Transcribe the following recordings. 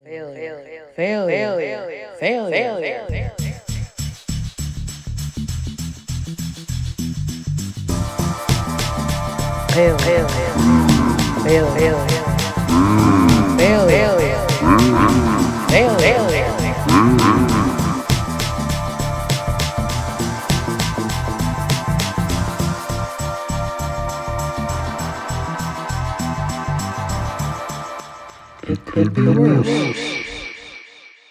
Failure. It could be worse.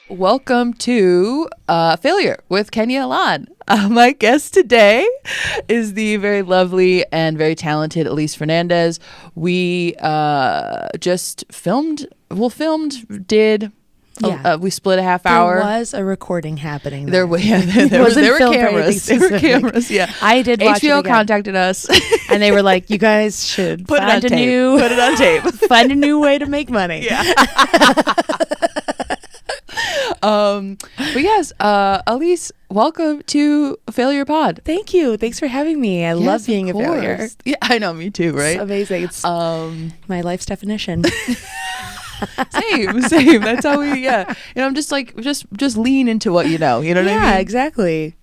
Welcome to Failure with Kenya Alan. My guest today is the very lovely and very talented Elise Fernandez. We just filmed, we split a half hour. There was a recording happening. There were cameras. There were cameras. Yeah, I did. Watch HBO it again. contacted us, and they were like, "You guys should put it on tape. Find a new way to make money." Yeah. But yes, Elise, welcome to Failure Pod. Thank you. Thanks for having me. I love being a failure. Yeah, I know. Me too. Right? It's amazing. It's my life's definition. Same. That's how we. Yeah. I'm just like just lean into what you know. You know what I mean? Yeah, exactly.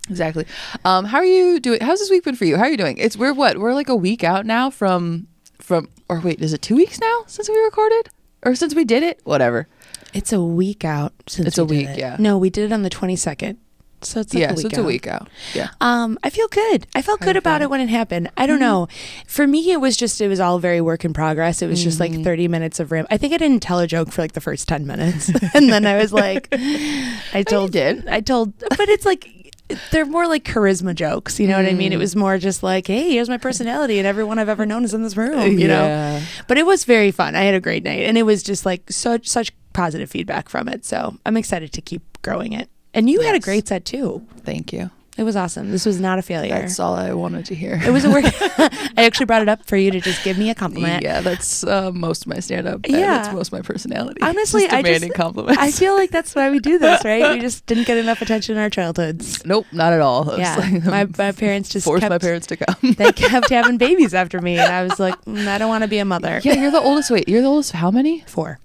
How are you doing? How's this week been for you? How are you doing? We're like a week out now from. Or wait, is it 2 weeks now since we recorded or since we did it? Whatever. It's a week out since it's a week. Yeah. No, we did it on the 22nd. So it's like a week out. Yeah. I feel good. I felt good about it when it happened. I don't know. For me, it was all very work in progress. It was just like 30 minutes of I think I didn't tell a joke for like the first 10 minutes. And then I was like, but it's like, they're more like charisma jokes. You know what I mean? It was more just like, hey, here's my personality and everyone I've ever known is in this room, you know? But it was very fun. I had a great night and it was just like such positive feedback from it. So I'm excited to keep growing it. And you had a great set too. Thank you. It was awesome. This was not a failure. That's all I wanted to hear. It was a work. I actually brought it up for you to just give me a compliment. Yeah, that's most of my stand-up. Yeah. That's most of my personality. Honestly, demanding compliments. I feel like that's why we do this, right? We just didn't get enough attention in our childhoods. Nope, not at all. Yeah, like, my parents just forced my parents to come. They kept having babies after me, and I was like, I don't want to be a mother. Yeah, you're the oldest. Wait, you're the oldest. How many? 4.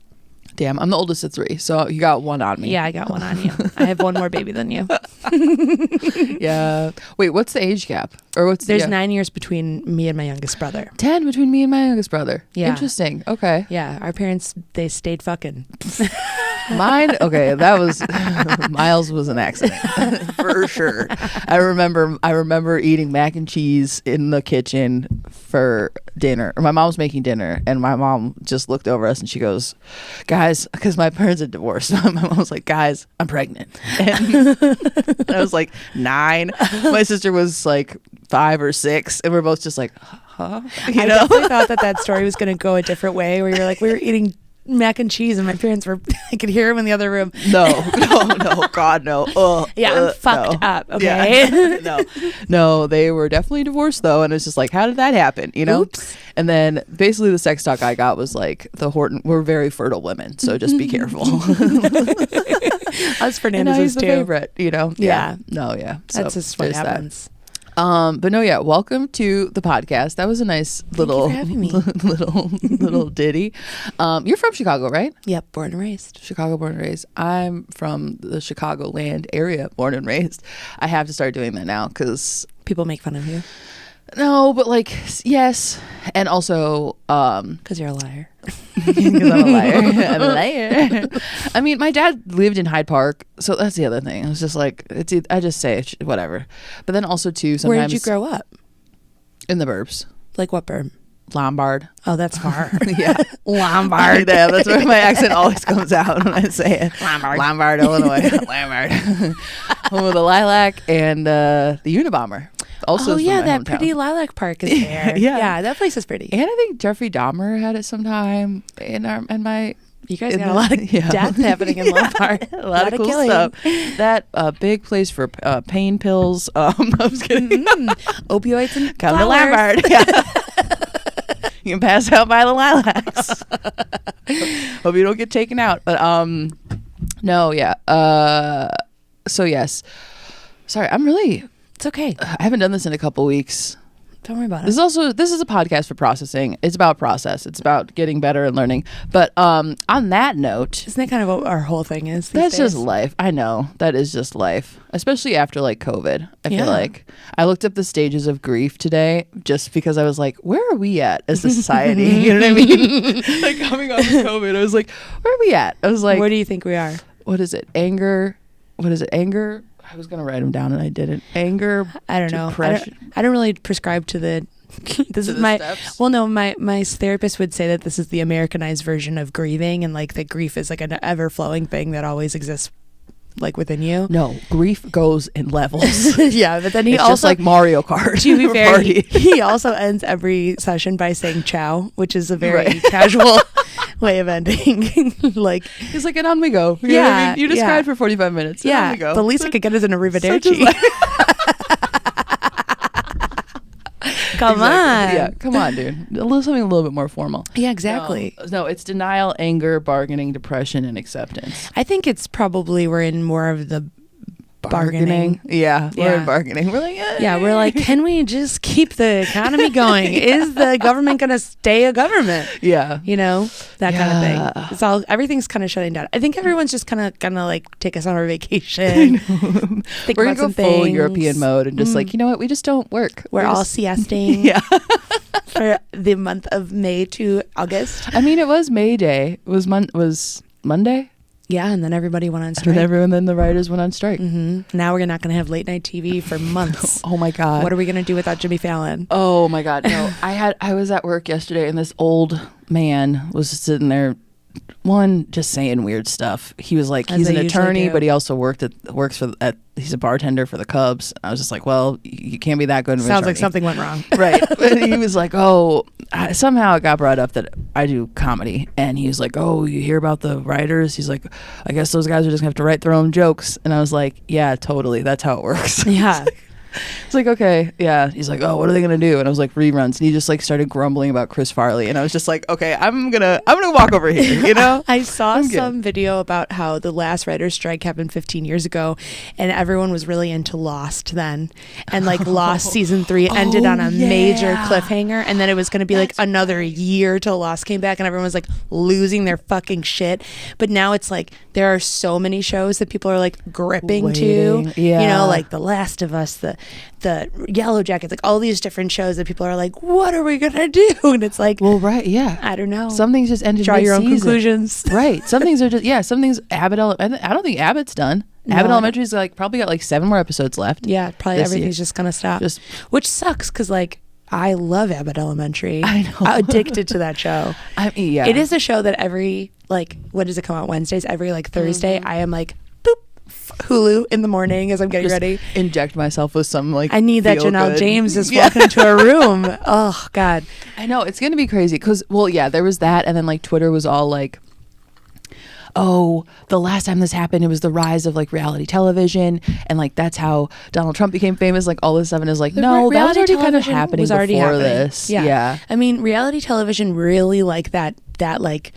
Damn, I'm the oldest of 3, so you got one on me. Yeah, I got one on you. I have one more baby than you. Yeah. Wait, what's the age gap? There's 9 years between me and my youngest brother. 10 between me and my youngest brother. Yeah. Interesting. Okay. Yeah, our parents, they stayed fucking. Mine, okay, that was Miles was an accident for sure. I remember eating mac and cheese in the kitchen for dinner. Or my mom was making dinner, and my mom just looked over us and she goes, "Guys," because my parents are divorced. My mom was like, "Guys, I'm pregnant." And I was like 9. My sister was like 5 or 6, and we're both just like, "Huh?" I definitely thought that story was going to go a different way, where you're like, we were eating mac and cheese and my parents were, I could hear them in the other room. No, God, no. I'm fucked up. Okay. Yeah. No, they were definitely divorced though. And it's just like, how did that happen? You know? Oops. And then basically the sex talk I got was like, we're very fertile women. So just be careful. Us Fernandez is the too. favorite, you know? Yeah. No, yeah. So that's just what happens. But no, yeah. Welcome to the podcast. That was a nice little ditty. You're from Chicago, right? Yep, born and raised. Chicago, born and raised. I'm from the Chicagoland area, born and raised. I have to start doing that now because people make fun of you. No, but like yes, and also because you're a liar. Because I'm a liar. I'm a liar. I mean, my dad lived in Hyde Park, so that's the other thing. It was just like I just say whatever. But then also too, sometimes. Where did you grow up? In the burbs. Like what burb? Lombard. Oh, that's far. Yeah. Lombard. Yeah, that's where my accent always comes out when I say it. Lombard, Illinois. Lombard. Home of the Lilac and the Unabomber. Also that hometown. Pretty lilac park is there. Yeah, that place is pretty. And I think Jeffrey Dahmer had it sometime you guys got a lot of death happening in Lombard. A lot of cool stuff. That big place for pain pills. I was kidding. Opioids and come to Lombard. Yeah. You can pass out by the lilacs. Hope you don't get taken out. But no, yeah. So yes. Sorry, it's okay. I haven't done this in a couple weeks. Don't worry about it. This is a podcast for processing. It's about process. It's about getting better and learning. But on that note, isn't that kind of what our whole thing is? That's just life. I know. That is just life. Especially after like COVID. I feel like I looked up the stages of grief today just because I was like, where are we at as a society? You know what I mean? Like coming off of COVID, I was like, where are we at? I was like, where do you think we are? What is it? Anger. What is it? Anger. I was going to write them down and I didn't. Anger. I don't know. I don't really prescribe to the this is my steps? Well, no, my therapist would say that this is the Americanized version of grieving, and like that grief is like an ever-flowing thing that always exists like within you. No, grief goes in levels. Yeah, but then he it's also just like Mario Kart. To be fair, he also ends every session by saying ciao, which is a very casual way of ending. Like he's like, and on we go. You know what I mean? You just cried for 45 minutes. Yeah, on we go. The least I could get is an arrivederci. Come on. Yeah, come on, dude. Something a little bit more formal. Yeah, exactly. No, it's denial, anger, bargaining, depression, and acceptance. I think it's probably we're in more of the bargaining. Yeah, we're in bargaining. We're like, yeah, we're like, can we just keep the economy going? Is the government going to stay a government? Yeah. You know, that kind of thing. Everything's kind of shutting down. I think everyone's just kind of gonna like take a summer vacation. We're going to go full European mode and just like, you know what? We just don't work. We're all siesting. Yeah. For the month of May to August. I mean, it was May Day. It was Monday. Yeah, and then everybody went on strike. And then the writers went on strike. Mm-hmm. Now we're not going to have late night TV for months. Oh my God. What are we going to do without Jimmy Fallon? Oh my God. No, I was at work yesterday and this old man was sitting there, just saying weird stuff. He was like, he's an attorney, but he also he's a bartender for the Cubs. I was just like, well, you can't be that good of an Sounds attorney. like something went wrong. Right. But he was like, somehow it got brought up that I do comedy. And he was like, oh, you hear about the writers? He's like, I guess those guys are just going to have to write their own jokes. And I was like, yeah, totally. That's how it works. Yeah. It's like, okay, yeah. He's like, oh, what are they gonna do? And I was like, reruns. And he just like started grumbling about Chris Farley, and I was just like, okay, I'm gonna walk over here, you know. I saw some video about how the last writer's strike happened 15 years ago, and everyone was really into Lost then, and like Lost season 3 ended on a major cliffhanger, and then it was gonna be like another year till Lost came back, and everyone was like losing their fucking shit. But now it's like there are so many shows that people are like gripping to, you know, like The Last of Us, the Yellow Jackets, like all these different shows that people are like, what are we gonna do? And it's like, well, right, yeah, I don't know. Some things just ended. Draw your own conclusions. Right. Some things are just some things. Abbott. I don't think Abbott's done. No, Abbott Elementary's like probably got like 7 more episodes left. Yeah, probably everything's just gonna stop. Which sucks because like I love Abbott Elementary. I know. I'm addicted to that show. Yeah. It is a show that every like, what does it come out Wednesdays? Every like Thursday, I am like, boop, Hulu in the morning as I'm getting ready. Inject myself with some like. I need that Janelle James just walking into a room. Oh God. I know it's gonna be crazy because there was that, and then like Twitter was all like, oh, the last time this happened, it was the rise of like reality television, and like that's how Donald Trump became famous. Like all this stuff, and is like, no, that was already kind of happening before this. Yeah. I mean, reality television really like that like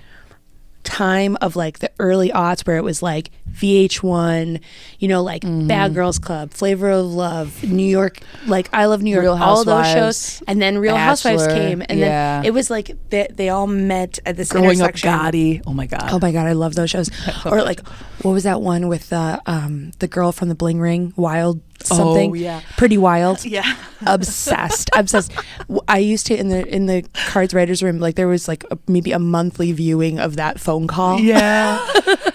time of like the early aughts where it was like VH1, you know, like Bad Girls Club, Flavor of Love, New York, like I Love New York, all those shows, and then Real Housewives came, and then it was like they all met at this intersection. Up Gotti. Oh my god, I love those shows. Or like, what was that one with the girl from the Bling Ring, Wild something? Oh yeah, Pretty Wild. Yeah, obsessed. I used to in the Cards writers room, like there was like maybe a monthly viewing of that phone call. Yeah.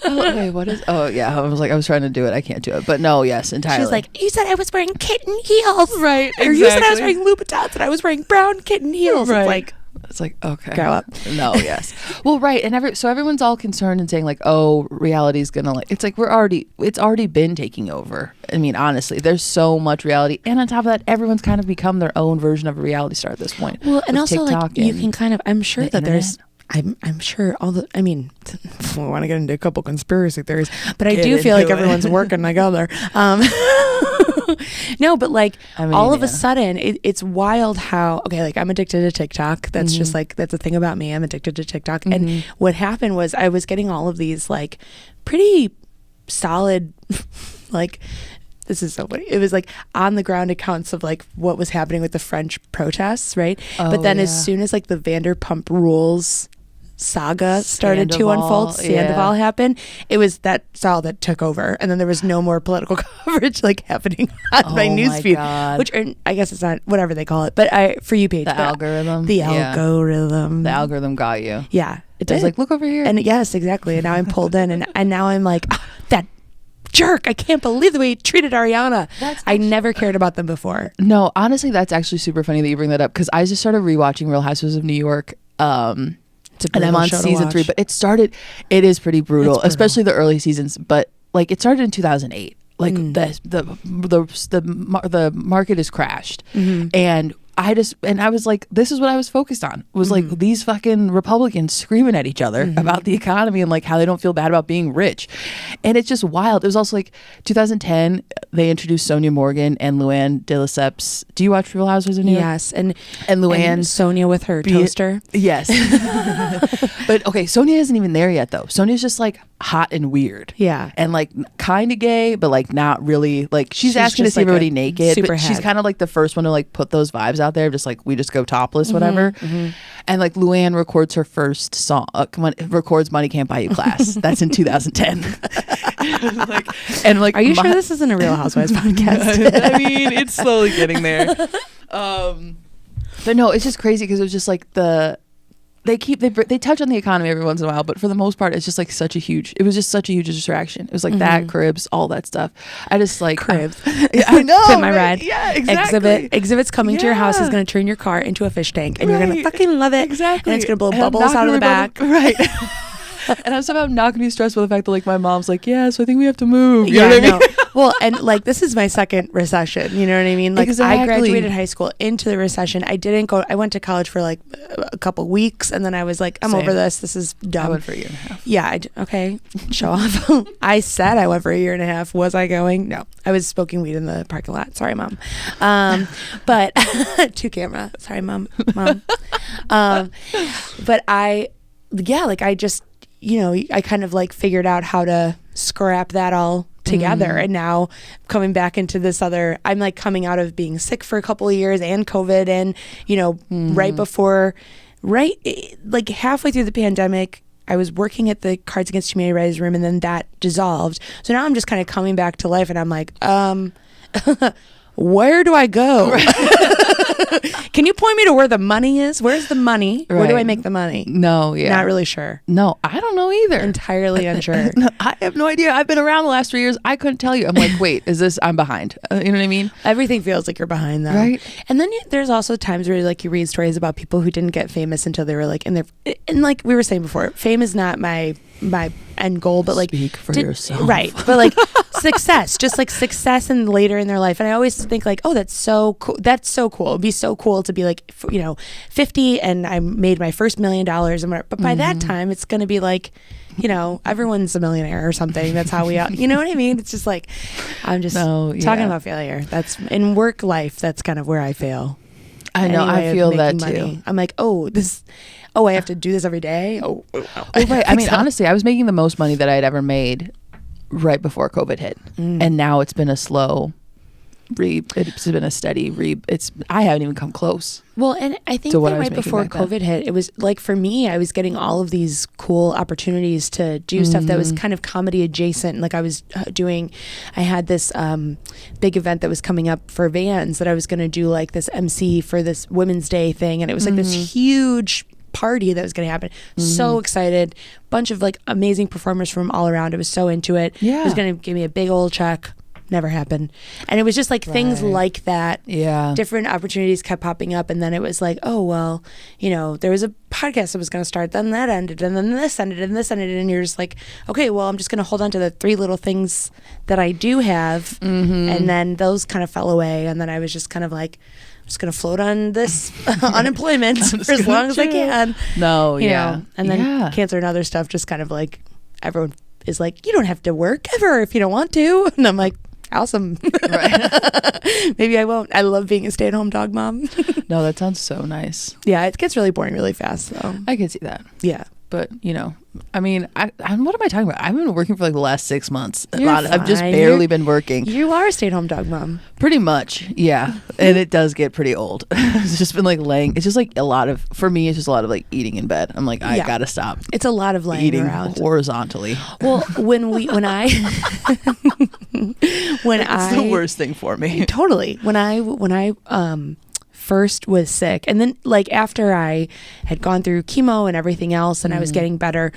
Wait, what is? Oh yeah, I was trying to do it. I can't do it. But no, yes, entirely. She's like, you said I was wearing kitten heels, right? Exactly. Or you said I was wearing Louboutins and I was wearing brown kitten heels. Right. It's like okay, grow up. No, yes. Well, right, and so everyone's all concerned and saying like, oh, reality's gonna like. It's like it's already been taking over. I mean, honestly, there's so much reality, and on top of that, everyone's kind of become their own version of a reality star at this point. Well, and also like you can kind of. I'm sure that there's. I'm sure I mean, we want to get into a couple conspiracy theories, but I do feel like everyone's working together. No, but like all of a sudden it's wild how, like I'm addicted to TikTok. That's just like, that's a thing about me. I'm addicted to TikTok. And what happened was I was getting all of these like pretty solid, like this is so funny. It was like on the ground accounts of like what was happening with the French protests, right? But then as soon as like the Vanderpump Rules saga started to unfold, Sandoval happened, that's all that took over, and then there was no more political coverage like happening on my newsfeed, which I guess it's not, whatever they call it, but For You page, the algorithm got you. It was like, look over here, and yes, exactly, and now I'm pulled in, and now I'm like, that jerk, I can't believe the way he treated Ariana. I never cared about them before. No, honestly, that's actually super funny that you bring that up, because I just started rewatching Real Housewives of New York, and I'm on season 3, but it is pretty brutal, especially the early seasons, but like it started in 2008. Like the market has crashed, and I was like, this is what I was focused on, was like these fucking Republicans screaming at each other about the economy and like how they don't feel bad about being rich. And it's just wild. It was also like 2010, they introduced Sonia Morgan and Luann de Lesseps. Do you watch Real Housewives of New York? Yes. And Luann. And Sonia with her toaster. Yes. But okay, Sonia isn't even there yet though. Sonia's just like hot and weird. Yeah. And like kind of gay, but like not really. Like she's asking to see everybody naked, but she's kind of like the first one to like put those vibes out there, just like we just go topless, whatever. And like Luann records her first song, records Money Can't Buy You Class. That's in 2010. and like, are you sure this isn't a Real Housewives podcast? I mean, it's slowly getting there. But no, it's just crazy because it was just like they touch on the economy every once in a while, but for the most part, it's just like it was just such a huge distraction. It was like that, Cribs, all that stuff. I just like Cribs. I know. Fit my ride. Yeah, exactly. Exhibit's coming to your house is going to turn your car into a fish tank, and you're going to fucking love it. Exactly. And it's going to blow bubbles out of the back. Right. And I'm somehow not gonna be stressed with the fact that like my mom's like, yeah, so I think we have to move. You know what I mean? Well, and like this is my second recession. You know what I mean? Like I graduated high school into the recession. I went to college for like a couple weeks, and then I was like, I'm over this. This is dumb. I went for a year and a half. Yeah. Okay. Show off. I said I went for a year and a half. Was I going? No. I was smoking weed in the parking lot. Sorry, Mom. But to camera. Sorry, Mom. But I just, I kind of like figured out how to scrap that all together. And now coming back into this I'm like coming out of being sick for a couple of years and COVID, and, like halfway through the pandemic, I was working at the Cards Against Humanity Writers Room, and then that dissolved. So now I'm just kind of coming back to life, and I'm like, where do I go? Can you point me to where the money is? Where's the money? Right. Where do I make the money? No, yeah. Not really sure. No, I don't know either. Entirely unsure. No, I have no idea. I've been around the last 3 years. I couldn't tell you. I'm like, wait, I'm behind. You know what I mean? Everything feels like you're behind though. Right. And then there's also times where like you read stories about people who didn't get famous until they were like in their, and like we were saying before, fame is not my end goal, but like speak for yourself. Right. But like success, just like success and later in their life. And I always think like, oh, that's so cool. That's so cool. It'd be so cool to be like, 50 and I made my first $1 million. But by that time, it's going to be like, everyone's a millionaire or something. That's how we out. You know what I mean? It's just like, I'm just talking about failure. That's in work life. That's kind of where I fail. I know. I feel that money. too. I'm like, I have to do this every day. Well, right. I mean, honestly, I was making the most money that I had ever made right before COVID hit. And now it's been a slow it's been a steady I haven't even come close. Well, and I think that right before COVID hit, it was like, for me, I was getting all of these cool opportunities to do stuff that was kind of comedy adjacent. Like I had this big event that was coming up for Vans that I was going to do like this MC for this Women's Day thing. And it was like this huge party that was going to happen. So excited. Bunch of like amazing performers from all around. I was so into it. Yeah. It was going to give me a big old check. Never happened. And it was just like things like that. Yeah. Different opportunities kept popping up. And then it was like, oh, well, there was a podcast that was going to start. Then that ended. And then this ended. And this ended. And you're just like, okay, well, I'm just going to hold on to the 3 little things that I do have. And then those kind of fell away. And then I was just kind of like, I'm just going to float on this unemployment for as long as I can. No, And then cancer and other stuff just kind of like, everyone is like, you don't have to work ever if you don't want to. And I'm like, awesome. Right. Maybe I won't. I love being a stay-at-home dog mom. No, that sounds so nice. Yeah, it gets really boring really fast though. I can see that. Yeah. But, you know, I mean, what am I talking about? I've been working for like the last 6 months. I've just barely been working. You are a stay-at-home dog mom. Pretty much, yeah. And it does get pretty old. It's just been like it's just like for me, it's just a lot of like eating in bed. I'm like, I gotta stop. It's a lot of laying eating around horizontally. Well, when I it's the worst thing for me. Totally. When I first was sick, and then like after I had gone through chemo and everything else, and I was getting better,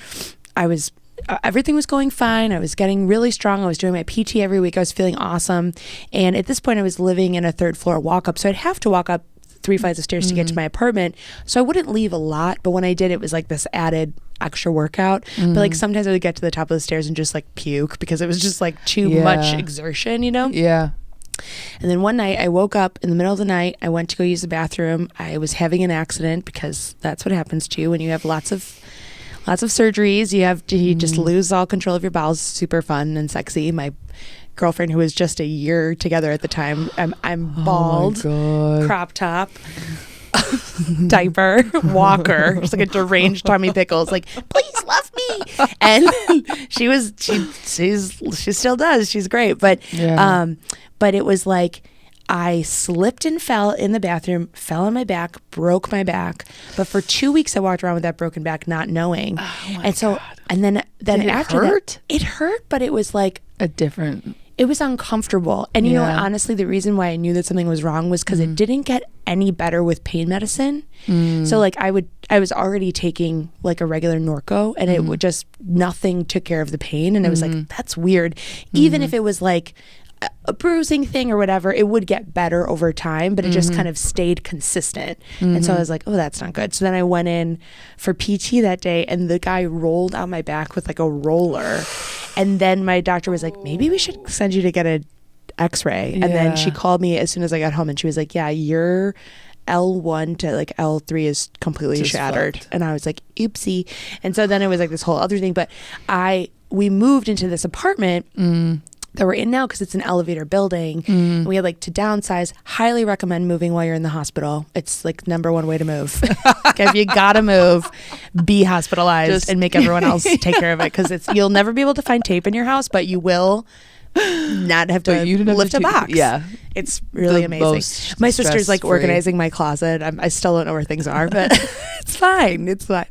everything was going fine. I was getting really strong. I was doing my PT every week. I was feeling awesome. And at this point I was living in a 3rd floor walk up. So I'd have to walk up 3 flights of stairs to get to my apartment. So I wouldn't leave a lot, but when I did, it was like this added extra workout. But like sometimes I would get to the top of the stairs and just like puke because it was just like too much exertion, you know? Yeah. And then one night I woke up in the middle of the night. I went to go use the bathroom. I was having an accident because that's what happens to you when you have lots of surgeries. You just lose all control of your bowels. Super fun and sexy. My girlfriend, who was just a year together at the time, I'm bald, crop top, diaper, walker, just like a deranged Tommy Pickles, like, please love me. And she still does. She's great. But it was like, I slipped and fell in the bathroom, fell on my back, broke my back. But for 2 weeks, I walked around with that broken back, not knowing. Oh and so, and then after that, it hurt, but it was like it was uncomfortable. And you know, honestly, the reason why I knew that something was wrong was because it didn't get any better with pain medicine. So like I was already taking like a regular Norco, and it would just, nothing took care of the pain. And I was like, that's weird. Even if it was like a bruising thing or whatever, it would get better over time, but it just kind of stayed consistent. And so I was like, oh, that's not good. So then I went in for PT that day, and the guy rolled out my back with like a roller. And then my doctor was like, maybe we should send you to get an x-ray. And then she called me as soon as I got home, and she was like, yeah, your L1 to like L3 is completely just shattered. Fucked. And I was like, oopsie. And so then it was like this whole other thing. But we moved into this apartment that we're in now because it's an elevator building. And we had like to downsize. Highly recommend moving while you're in the hospital. It's like #1 way to move. If you gotta move, be hospitalized and make everyone else take care of it, because you'll never be able to find tape in your house, but you will not have to lift a box. Yeah, it's really amazing. My sister's like organizing my closet. I still don't know where things are, but it's fine. It's fine.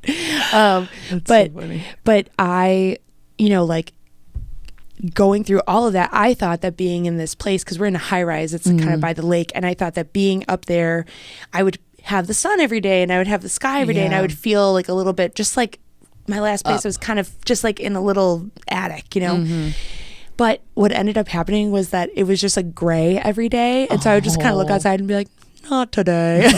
But so funny. But I, you know, like, going through all of that, I thought that being in this place, because we're in a high rise, it's kind of by the lake, and I thought that being up there, I would have the sun every day, and I would have the sky every day, and I would feel like a little bit, just like my last place was kind of just like in a little attic, you know. But what ended up happening was that it was just like gray every day, and so I would just kind of look outside and be like, not today,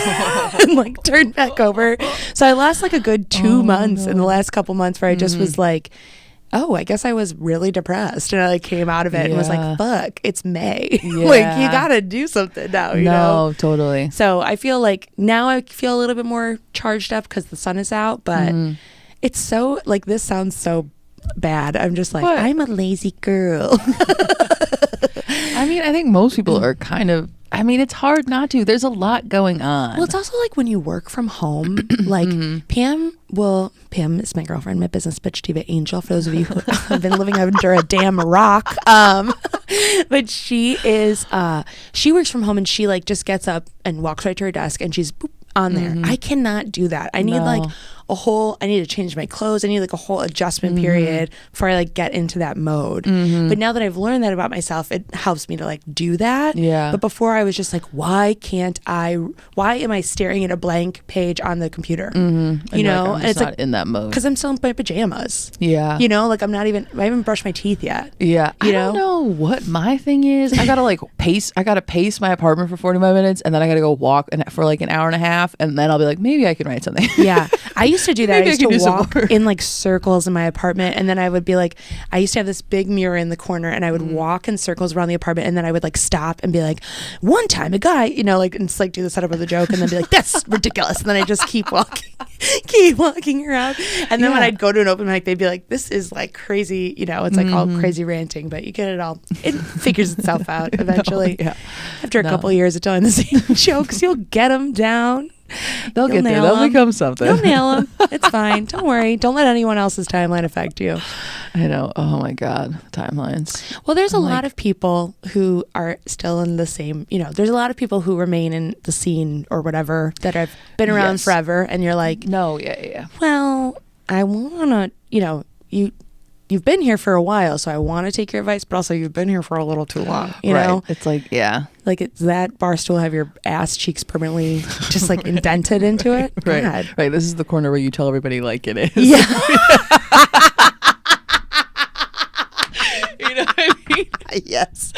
and like turn back over. So I lost like a good 2 months in the last couple months where I just was like, oh, I guess I was really depressed, and I like came out of it and was like, fuck, it's May. Like, you gotta do something now, you know? Totally. So I feel like now I feel a little bit more charged up because the sun is out, but it's so, like, this sounds so bad. I'm just like, I'm a lazy girl. I mean, I think most people are kind of, I mean, it's hard not to. There's a lot going on. Well, it's also like when you work from home, like Pam is my girlfriend, my business bitch diva angel, for those of you who have been living under a damn rock. But she works from home, and she like just gets up and walks right to her desk, and she's boop, on there. I cannot do that. I need like I need to change my clothes. I need like a whole adjustment period before I like get into that mode. But now that I've learned that about myself, it helps me to like do that. Yeah. But before I was just like, why am I staring at a blank page on the computer? You know, and it's not in that mode. Because I'm still in my pajamas. Yeah. You know, like I haven't brushed my teeth yet. Yeah. I don't know what my thing is. I gotta like pace my apartment for 45 minutes, and then I gotta go walk for like an hour and a half, and then I'll be like, maybe I can write something. Yeah. I used to do that. I used to walk in like circles in my apartment, and then I would be like, I used to have this big mirror in the corner, and I would walk in circles around the apartment, and then I would like stop and be like, one time a guy, you know, like, and just like do the setup of the joke, and then be like, that's ridiculous, and then I just keep walking around, and then when I'd go to an open mic, they'd be like, this is like crazy, you know, it's like all crazy ranting, but you get it all, it figures itself out eventually. After a couple of years of telling the same jokes, you'll get them down. They'll get there. They'll become something. You'll nail them. It's fine. Don't worry. Don't let anyone else's timeline affect you. I know. Oh my God. Timelines. Well, there's a lot of people who are still in the same, there's a lot of people who remain in the scene or whatever that have been around forever. And you're like, no, yeah. Well, I want to, you've been here for a while, so I want to take your advice, but also you've been here for a little too long, you know? It's like, yeah. Like, it's that bar stool have your ass cheeks permanently just like indented into it? Right. God. Right. This is the corner where you tell everybody like it is. Yeah. You know what I mean? Yes.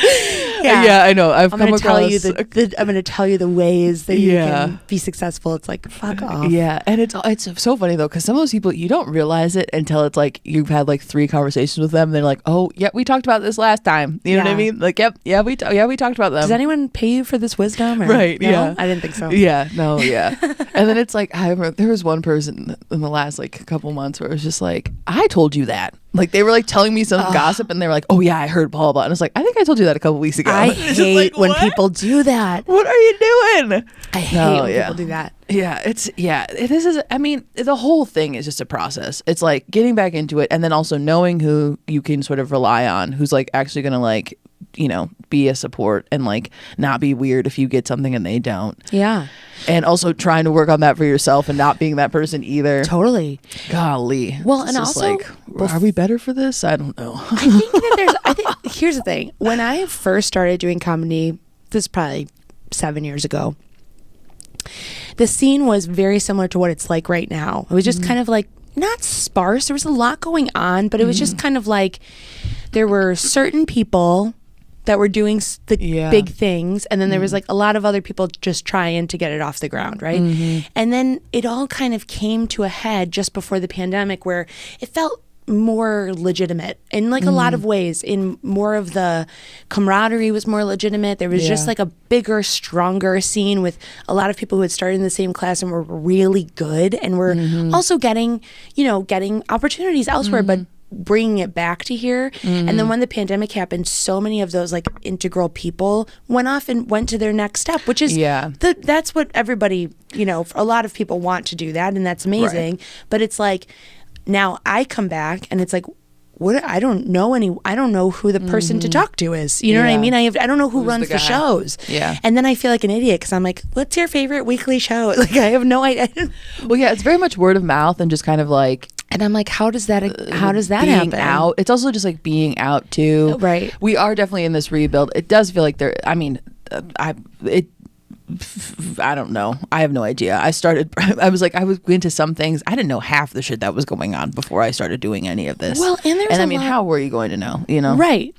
Yeah, I know. I'm going to tell you I'm going to tell you the ways that you can be successful. It's like, fuck off. Yeah, and it's so funny though, because some of those people, you don't realize it until it's like you've had like 3 conversations with them. They're like, oh yeah, we talked about this last time. You know what I mean? Like, we talked about them. Does anyone pay you for this wisdom? Or, right. no? Yeah. I didn't think so. Yeah. No. Yeah. And then it's like, I remember there was one person in the last like couple months where it was just like, I told you that. Like they were like telling me some gossip, and they were like, "Oh yeah, I heard blah blah." And it's like, I think I told you that a couple weeks ago. I hate when people do that. What are you doing? I hate when people do that. Yeah, this is. I mean, the whole thing is just a process. It's like getting back into it, and then also knowing who you can sort of rely on, who's like actually gonna like, be a support and like not be weird if you get something and they don't. Yeah. And also trying to work on that for yourself and not being that person either. Totally. Golly. Well, and also, like, are we better for this? I don't know. I think here's the thing. When I first started doing comedy, this is probably 7 years ago, the scene was very similar to what it's like right now. It was just kind of like, not sparse. There was a lot going on, but it was just kind of like there were certain people that were doing the big things, and then there was like a lot of other people just trying to get it off the ground, right? And then it all kind of came to a head just before the pandemic, where it felt more legitimate in like a lot of ways. In more of the camaraderie was more legitimate. There was just like a bigger, stronger scene with a lot of people who had started in the same class and were really good, and were also getting opportunities elsewhere, but bringing it back to here. And then when the pandemic happened, so many of those like integral people went off and went to their next step, which is that's what everybody, a lot of people want to do that, and that's amazing. But it's like, now I come back and it's like, what? I don't know who the person to talk to is. You know what I mean? I don't know who runs the shows. Yeah. And then I feel like an idiot because I'm like, what's your favorite weekly show? Like, I have no idea. Well, yeah, it's very much word of mouth and just kind of like. And I'm like, how does that being happen? Out. It's also just like being out too. Right. We are definitely in this rebuild. It does feel like there. I mean, I don't know. I have no idea. I was into some things. I didn't know half the shit that was going on before I started doing any of this. Well, and how were you going to know, Right.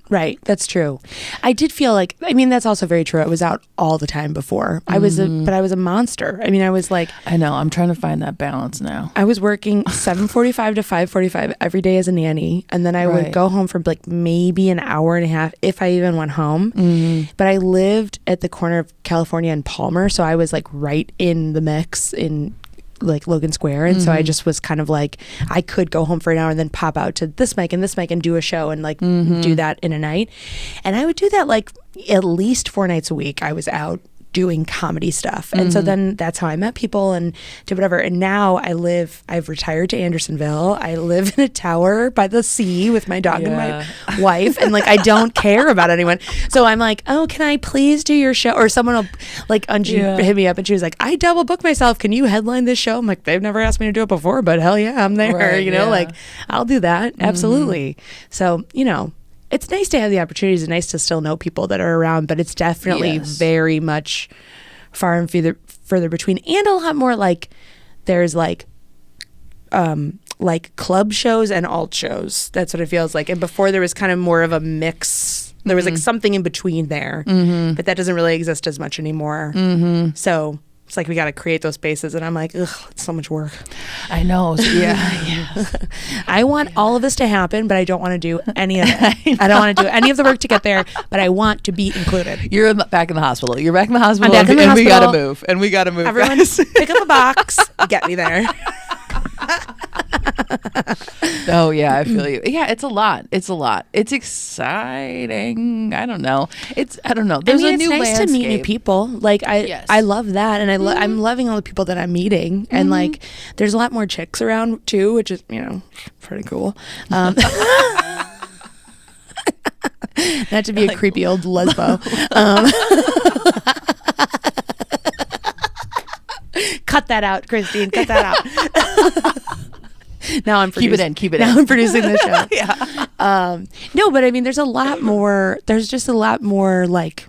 That's true. I did feel like, that's also very true. I was out all the time before. I was a monster. I was like, I know. I'm trying to find that balance now. I was working 7:45 to 5:45 every day as a nanny. And then I would go home for like maybe an hour and a half if I even went home. But I lived at the corner of California and Palmer, so I was like right in the mix in like Logan Square, and so I just was kind of like, I could go home for an hour and then pop out to this mic and do a show and like do that in a night. And I would do that like at least 4 nights a week. I was out doing comedy stuff. And so then that's how I met people and did whatever. And now I've retired to Andersonville. I live in a tower by the sea with my dog and my wife. And like, I don't care about anyone. So I'm like, oh, can I please do your show? Or someone will like, Anji hit me up and she was like, I double book myself. Can you headline this show? I'm like, they've never asked me to do it before, but hell yeah, I'm there. Right, like, I'll do that. Absolutely. So, it's nice to have the opportunities. It's nice to still know people that are around, but it's definitely very much far and further between. And a lot more like there's like club shows and alt shows. That's what it feels like. And before there was kind of more of a mix. There was like something in between there, but that doesn't really exist as much anymore. So it's like we got to create those spaces, and I'm like, ugh, it's so much work. I know. Yeah. I want all of this to happen, but I don't want to do any of it. I don't want to do any of the work to get there, but I want to be included. You're back in the hospital. You're back in the hospital, I'm back in the hospital. We got to move. And we got to move. Everyone, guys. Pick up a box. Get me there. Oh yeah, I feel you. Yeah, it's a lot. It's exciting. I don't know. There's a new it's nice landscape. to meet new people. Like I love that, and I'm loving all the people that I'm meeting, and like there's a lot more chicks around too, which is pretty cool. Not to be a creepy old lesbo. Cut that out, Christine. Cut that out. Now I'm producing. Keep it in. Now I'm producing the show. Yeah. No, but I mean, there's just a lot more like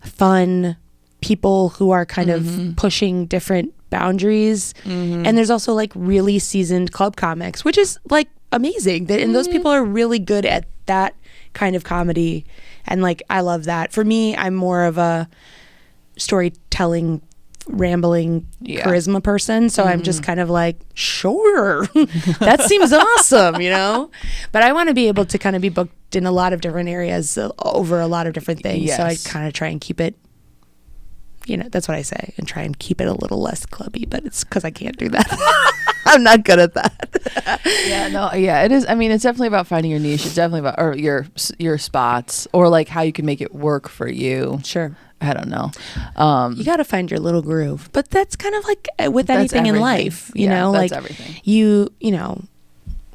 fun people who are kind of pushing different boundaries, and there's also like really seasoned club comics, which is like amazing. And those people are really good at that kind of comedy, and like I love that. For me, I'm more of a storytelling, rambling charisma person, so I'm just kind of like, sure, that seems awesome, but I want to be able to kind of be booked in a lot of different areas over a lot of different things. So I kind of try and keep it, that's what I say, and try and keep it a little less clubby, but it's because I can't do that. I'm not good at that. It is. I mean, it's definitely about finding your niche. It's definitely about, or your spots, or like how you can make it work for you. Sure. I don't know. You got to find your little groove, but that's kind of like with anything in life, that's like everything.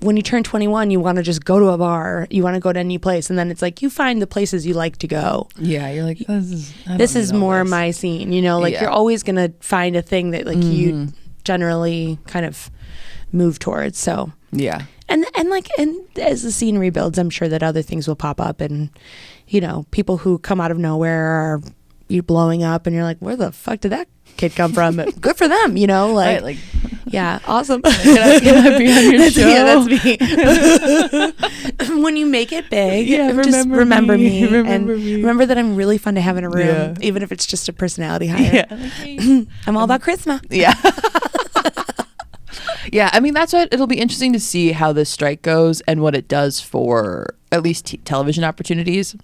When you turn 21, you want to just go to a bar, you want to go to any place, and then it's like you find the places you like to go. Yeah, you're like, this is more my scene, you're always going to find a thing that like you generally kind of move towards. So yeah. And as the scene rebuilds, I'm sure that other things will pop up, and people who come out of nowhere are you blowing up, and you're like, where the fuck did that kid come from? Good for them, Right, like yeah, awesome. Can I be on your show? Yeah, that's me. When you make it big, just remember me. Remember that I'm really fun to have in a room, even if it's just a personality hire. Yeah. I'm all about charisma. Yeah. Yeah, I mean, that's what it'll be interesting to see how this strike goes and what it does for at least television opportunities,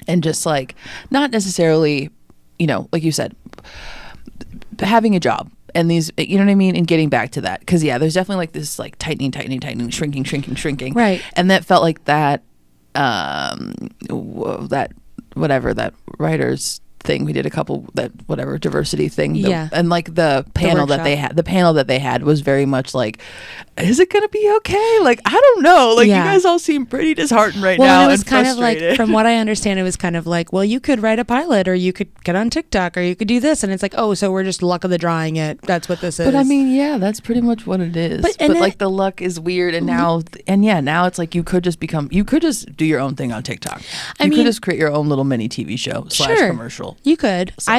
and just like not necessarily, like you said, having a job and these, you know what I mean, and getting back to that, because there's definitely like this like tightening, shrinking, right? And that felt like that that writers thing we did diversity thing, and like the panel that they had was very much like, is it gonna be okay? Like, I don't know, like you guys all seem pretty disheartened right now, and it was and kind of frustrated. like, from what I understand, it was kind of like, well, you could write a pilot, or you could get on TikTok, or you could do this, and it's like, oh, so we're just luck of the drawing it, that's what this is. But I mean, that's pretty much what it is. But like the luck is weird, and now it's like you could just do your own thing on TikTok. You could just create your own little mini TV show / commercial. You could. So.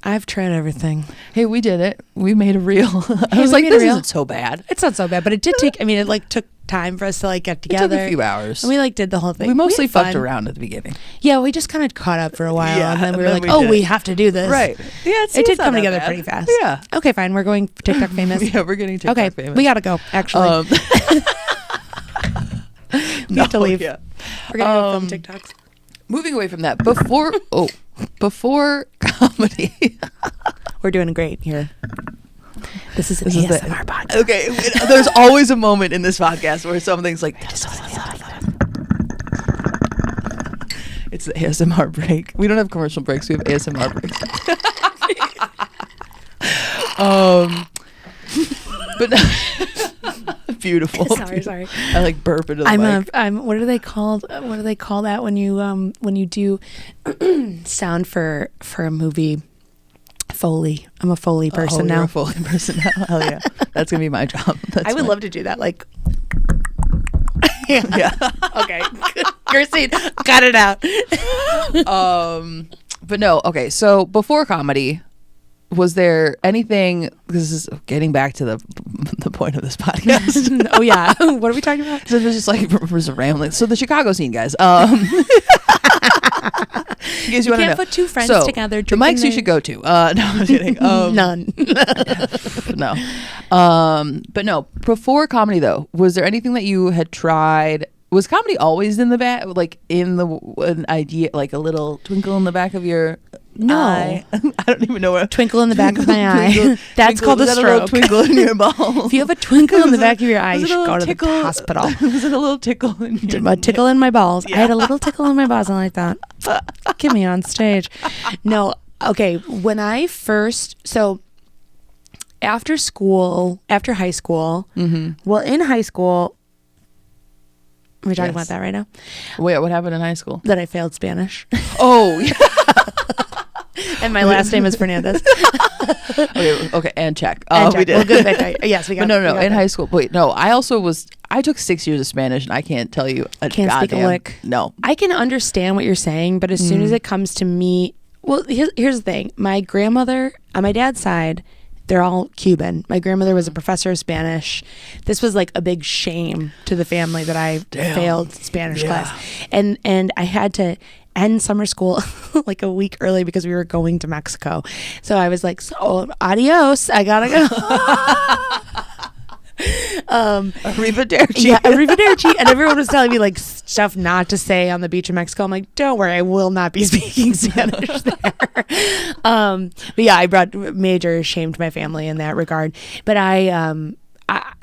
I've tried everything. Hey, we did it. We made a reel. I was like, this isn't so bad. It's not so bad, but it did take. It like took time for us to like get together. It took a few hours, and we like did the whole thing. We mostly fucked around at the beginning. Yeah, we just kind of caught up for a while, and then we were like, we have to do this. Right. Yeah, it did come together pretty fast. Yeah. Okay, fine. We're going TikTok famous. Yeah, we're getting TikTok famous. We gotta go. Actually, we have to leave. Yeah. We're gonna go film TikToks. Moving away from that, before comedy, we're doing great here. This is an ASMR podcast. Okay, there's always a moment in this podcast where something's like, it's the ASMR break. We don't have commercial breaks. We have ASMR breaks. But beautiful. Sorry. I like burp into the mic. What are they called? What do they call that when you do sound for a movie? Foley. I'm a Foley person now. You're a Foley person now. Hell yeah. That's gonna be my job. I would love to do that. Like, yeah. Okay. Christine, cut it out. But no. Okay. So before comedy, was there anything? This is getting back to the point of this podcast. Oh yeah. What are we talking about? So it was just like rambling. So the Chicago scene, guys. You can't put two friends together. The mics you should go to. No, I'm kidding. None. No. But no. Before comedy, though, was there anything that you had tried? Was comedy always in the back, like an idea, like a little twinkle in the back of your No. I don't even know what. Twinkle in the back of my eye. That's called a stroke. Twinkle in your ball. If you have a twinkle in the back of your eye, you should go to tickle? the hospital. Was it a little tickle in your A tickle in my balls. Yeah. I had a little tickle in my balls, and I thought, get me on stage. No. Okay. When I first, so after high school, well, in high school, are we talking about that right now? Wait, what happened in high school? That I failed Spanish. Oh, yeah. And my last name is Fernandez. Okay, and check. And check. We did. Well, good. Yes, we got. But no. In that. high school, wait, no. I took 6 years of Spanish, and I can't tell you Can't speak a lick. No, I can understand what you're saying, but as soon as it comes to me, well, here's the thing. My grandmother on my dad's side, they're all Cuban. My grandmother was a professor of Spanish. This was like a big shame to the family that I failed Spanish class. And I had to end summer school like a week early because we were going to Mexico. So I was like, so adios, I gotta go. arrivederci. Yeah, arrivederci. And everyone was telling me like stuff not to say on the beach in Mexico. I'm like, don't worry, I will not be speaking Spanish there. But yeah, I brought major shame to my family in that regard. But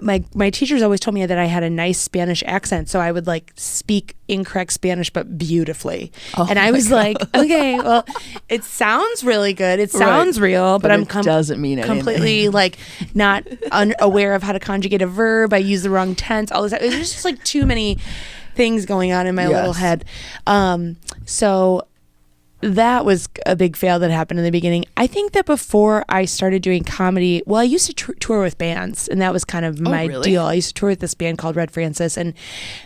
my teachers always told me that I had a nice Spanish accent, so I would like speak incorrect Spanish but beautifully. And I was like, okay, well, it sounds really good, it sounds real, but I'm doesn't mean anything. Completely like not unaware of how to conjugate a verb. I use the wrong tense. All this. It was just like too many things going on in my little head. So that was a big fail that happened in the beginning. I think that before I started doing comedy, well, I used to tour with bands, and that was kind of my deal. I used to tour with this band called Red Francis, and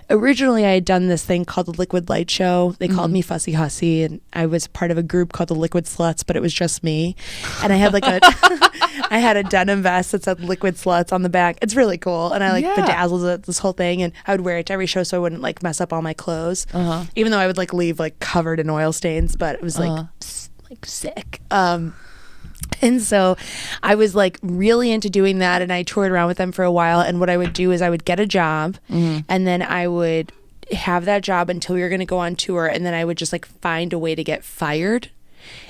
originally I had done this thing called the Liquid Light Show. They called me Fussy Hussy, and I was part of a group called the Liquid Sluts, but it was just me. And I had like I had a denim vest that said Liquid Sluts on the back. It's really cool, and I like bedazzled it, this whole thing, and I would wear it to every show so I wouldn't like mess up all my clothes, even though I would like leave like covered in oil stains, but it was like sick. And so I was like really into doing that, and I toured around with them for a while. And what I would do is I would get a job, and then I would have that job until we were going to go on tour, and then I would just like find a way to get fired.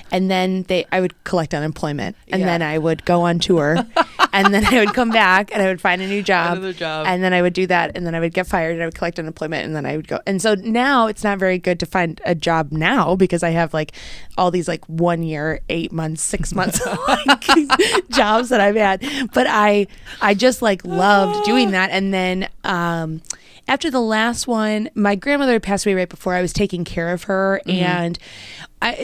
And then I would collect unemployment, and then I would go on tour, and then I would come back and I would find a new job, and then I would do that, and then I would get fired and I would collect unemployment, and then I would go. And so now it's not very good to find a job now because I have like all these like 1 year, 8 months, 6 months like, jobs that I've had. But I just like loved doing that. And then after the last one, my grandmother passed away right before I was taking care of her, and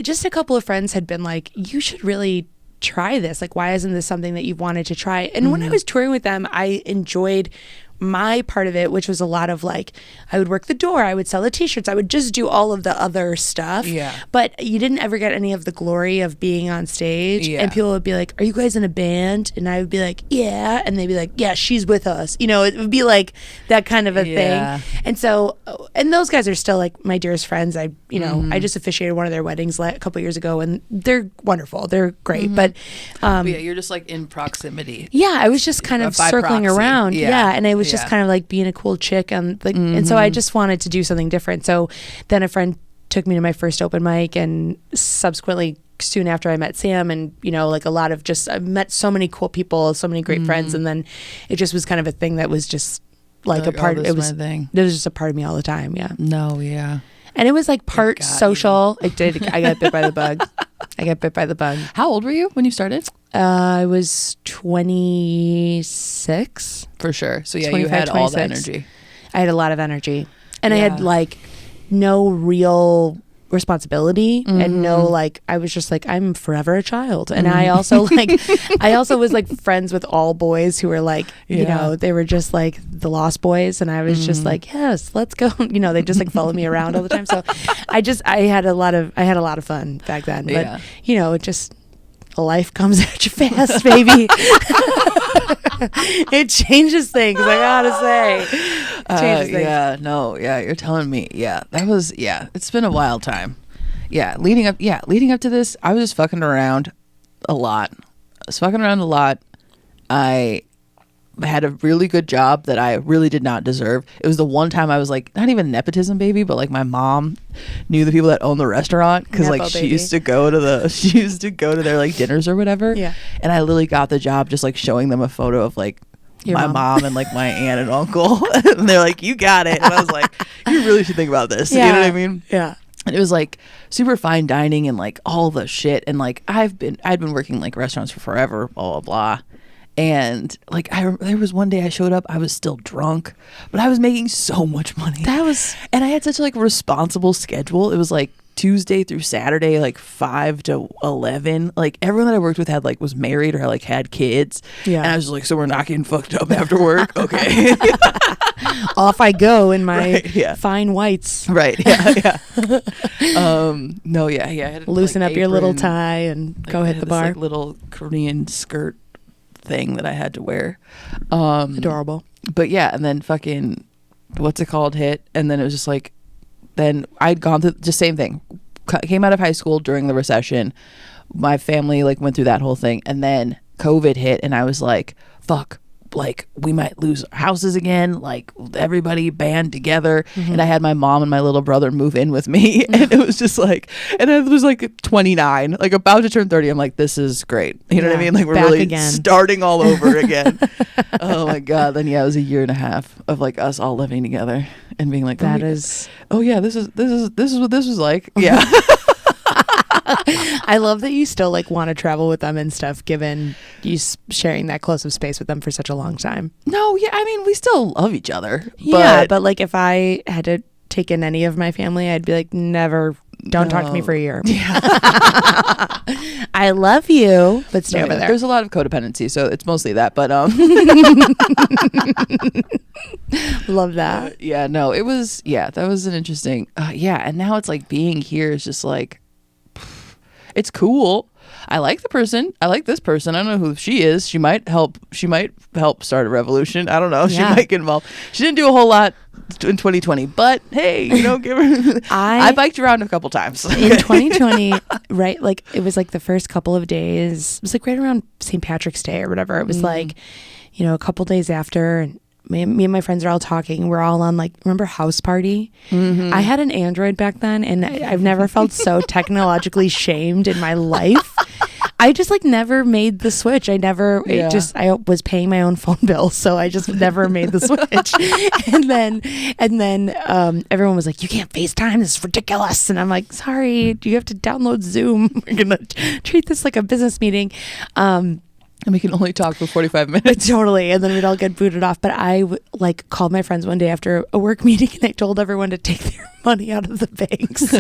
just a couple of friends had been like, you should really try this. Like, why isn't this something that you've wanted to try? And when I was touring with them, I enjoyed my part of it, which was a lot of like, I would work the door, I would sell the t-shirts, I would just do all of the other stuff. But you didn't ever get any of the glory of being on stage. And people would be like, are you guys in a band? And I would be like, yeah. And they'd be like, yeah, she's with us. You know, it would be like that kind of a thing. And so, and those guys are still like my dearest friends. I just officiated one of their weddings a couple years ago, and they're wonderful. They're great. But you're just like in proximity. Yeah, I was just kind of circling around. And I was just kind of like being a cool chick, and like, and so I just wanted to do something different. So then a friend took me to my first open mic, and subsequently soon after I met Sam, and like a lot of just, I met so many cool people, so many great friends, and then it just was kind of a thing that was just like a part. It was just a part of me all the time. And it was like part social. I got bit by the bug. How old were you when you started? I was 26. For sure. So yeah, you had 26. All the energy. I had a lot of energy. And I had like no real responsibility and no like, I was just like, I'm forever a child. And I also like, I also was like friends with all boys who were like, you know, they were just like the Lost Boys. And I was just like, yes, let's go. They just like followed me around all the time. So I had a lot of fun back then. But it just, life comes at you fast, baby. It changes things, I gotta say. You're telling me. That was, it's been a wild time. Leading up to this, I was just fucking around a lot. I had a really good job that I really did not deserve. It was the one time I was like, not even nepotism baby, but like my mom knew the people that owned the restaurant because like she used to go to their like dinners or whatever. Yeah. And I literally got the job just like showing them a photo of like my mom and like my aunt and uncle. And they're like, you got it. And I was like, you really should think about this. Yeah. You know what I mean? Yeah. And it was like super fine dining and like all the shit. And like I'd been working like restaurants for forever, blah, blah, blah. And like there was one day I showed up, I was still drunk, but I was making so much money. And I had such a like responsible schedule. It was like Tuesday through Saturday, like 5 to 11. Like everyone that I worked with was married or like had kids. Yeah. And I was like, so we're not getting fucked up after work. Okay. Off I go in my right, fine whites. Right. Yeah. No. Yeah. I had Loosen like, up your little tie and go hit the bar. Like, little Korean skirt thing that I had to wear. Adorable. But yeah, and then fucking what's it called hit, and then it was just like, then I'd gone through just same thing. Came out of high school during the recession. My family like went through that whole thing, and then COVID hit, and I was like, fuck, like we might lose our houses again, like everybody band together. And I had my mom and my little brother move in with me, and it was just like, and I was like 29, like about to turn 30. I'm like, this is great, you know what I mean, like we're back really again. starting all over again. Oh my god. Then yeah, it was a year and a half of like us all living together and being like, this is what this was like. Yeah. I love that you still like want to travel with them and stuff, given you sharing that close of space with them for such a long time. No, yeah, I mean, we still love each other. Yeah, but like if I had to take in any of my family, I'd be like, never, don't talk to me for a year. Yeah. I love you, but stay over there. There's a lot of codependency, so it's mostly that, but love that. Yeah, no, it was, yeah, that was an interesting, and now it's like being here is just like, it's cool. I like the person. I like this person. I don't know who she is. She might help start a revolution. I don't know. She might get involved. She didn't do a whole lot in 2020, but hey, give her. I biked around a couple times in 2020, right? Like it was like the first couple of days. It was like right around St. Patrick's Day or whatever. It was like, a couple days after, and me and my friends are all talking. We're all on remember House Party? I had an Android back then, and I've never felt so technologically shamed in my life. I just never made the switch. I was paying my own phone bill, so I just never made the switch. and then everyone was like, "You can't FaceTime. This is ridiculous." And I'm like, "Sorry, you have to download Zoom. We're gonna treat this like a business meeting." And we can only talk for 45 minutes. Totally. And then we'd all get booted off. But I called my friends one day after a work meeting, and I told everyone to take their money out of the banks.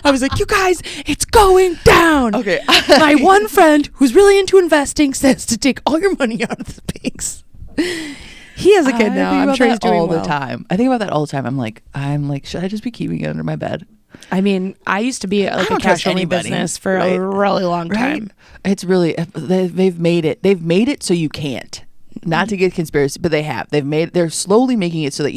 I was like, you guys, it's going down. Okay. My one friend who's really into investing says to take all your money out of the banks. He has a kid now. I'm sure he's doing all well. The time. I think about that all the time. I'm like, should I just be keeping it under my bed? I mean, I used to be a cash-only business for a really long time. Right? It's really, they've made it so you can't. Not to get conspiracy, but they have. They're slowly making it so that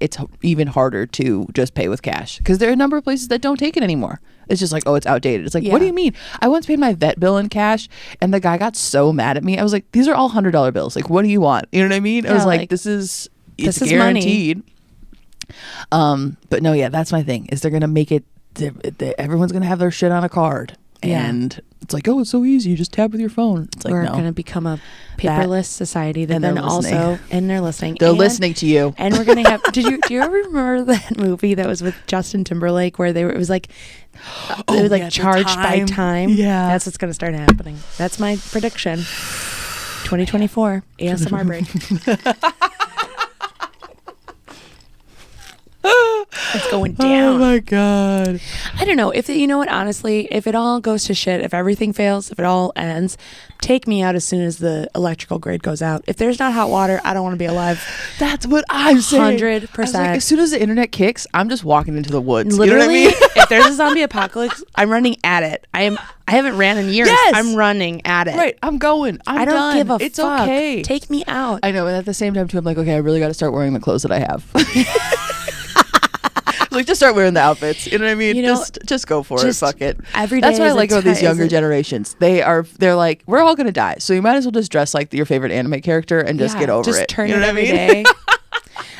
it's even harder to just pay with cash, because there are a number of places that don't take it anymore. It's just like, oh, it's outdated. It's like, what do you mean? I once paid my vet bill in cash, and the guy got so mad at me. I was like, these are all $100 bills. Like, what do you want? You know what I mean? I was like, this is guaranteed. Money. But no, yeah, that's my thing. Is they're gonna make it. Everyone's gonna have their shit on a card, and it's like, oh, it's so easy. You just tap with your phone. It's like, we're no. gonna become a paperless society that then also, and they're listening. They're listening to you. And we're gonna have. Do you ever remember that movie that was with Justin Timberlake where it was like, they were charged by time? Yeah, that's what's gonna start happening. That's my prediction. 2024 ASMR break. It's going down. Oh my god. I don't know if honestly, if it all goes to shit, if everything fails, if it all ends, take me out as soon as the electrical grid goes out. If there's not hot water, I don't want to be alive. That's what I'm saying. 100%. As soon as the internet kicks, I'm just walking into the woods. Literally, you know what I mean? If there's a zombie apocalypse, I'm running at it. I haven't ran in years. Yes! I'm running at it. Right. I'm going. I don't done. Give a it's fuck. Okay. Take me out. I know. And at the same time too, I'm like, okay, I really got to start wearing the clothes that I have. Like, just start wearing the outfits. You know what I mean? You know, just go for it. Fuck it. Every day. That's what I like about these younger generations. They're like, we're all gonna die, so you might as well just dress like your favorite anime character and just get over just it. Turn you know it every day.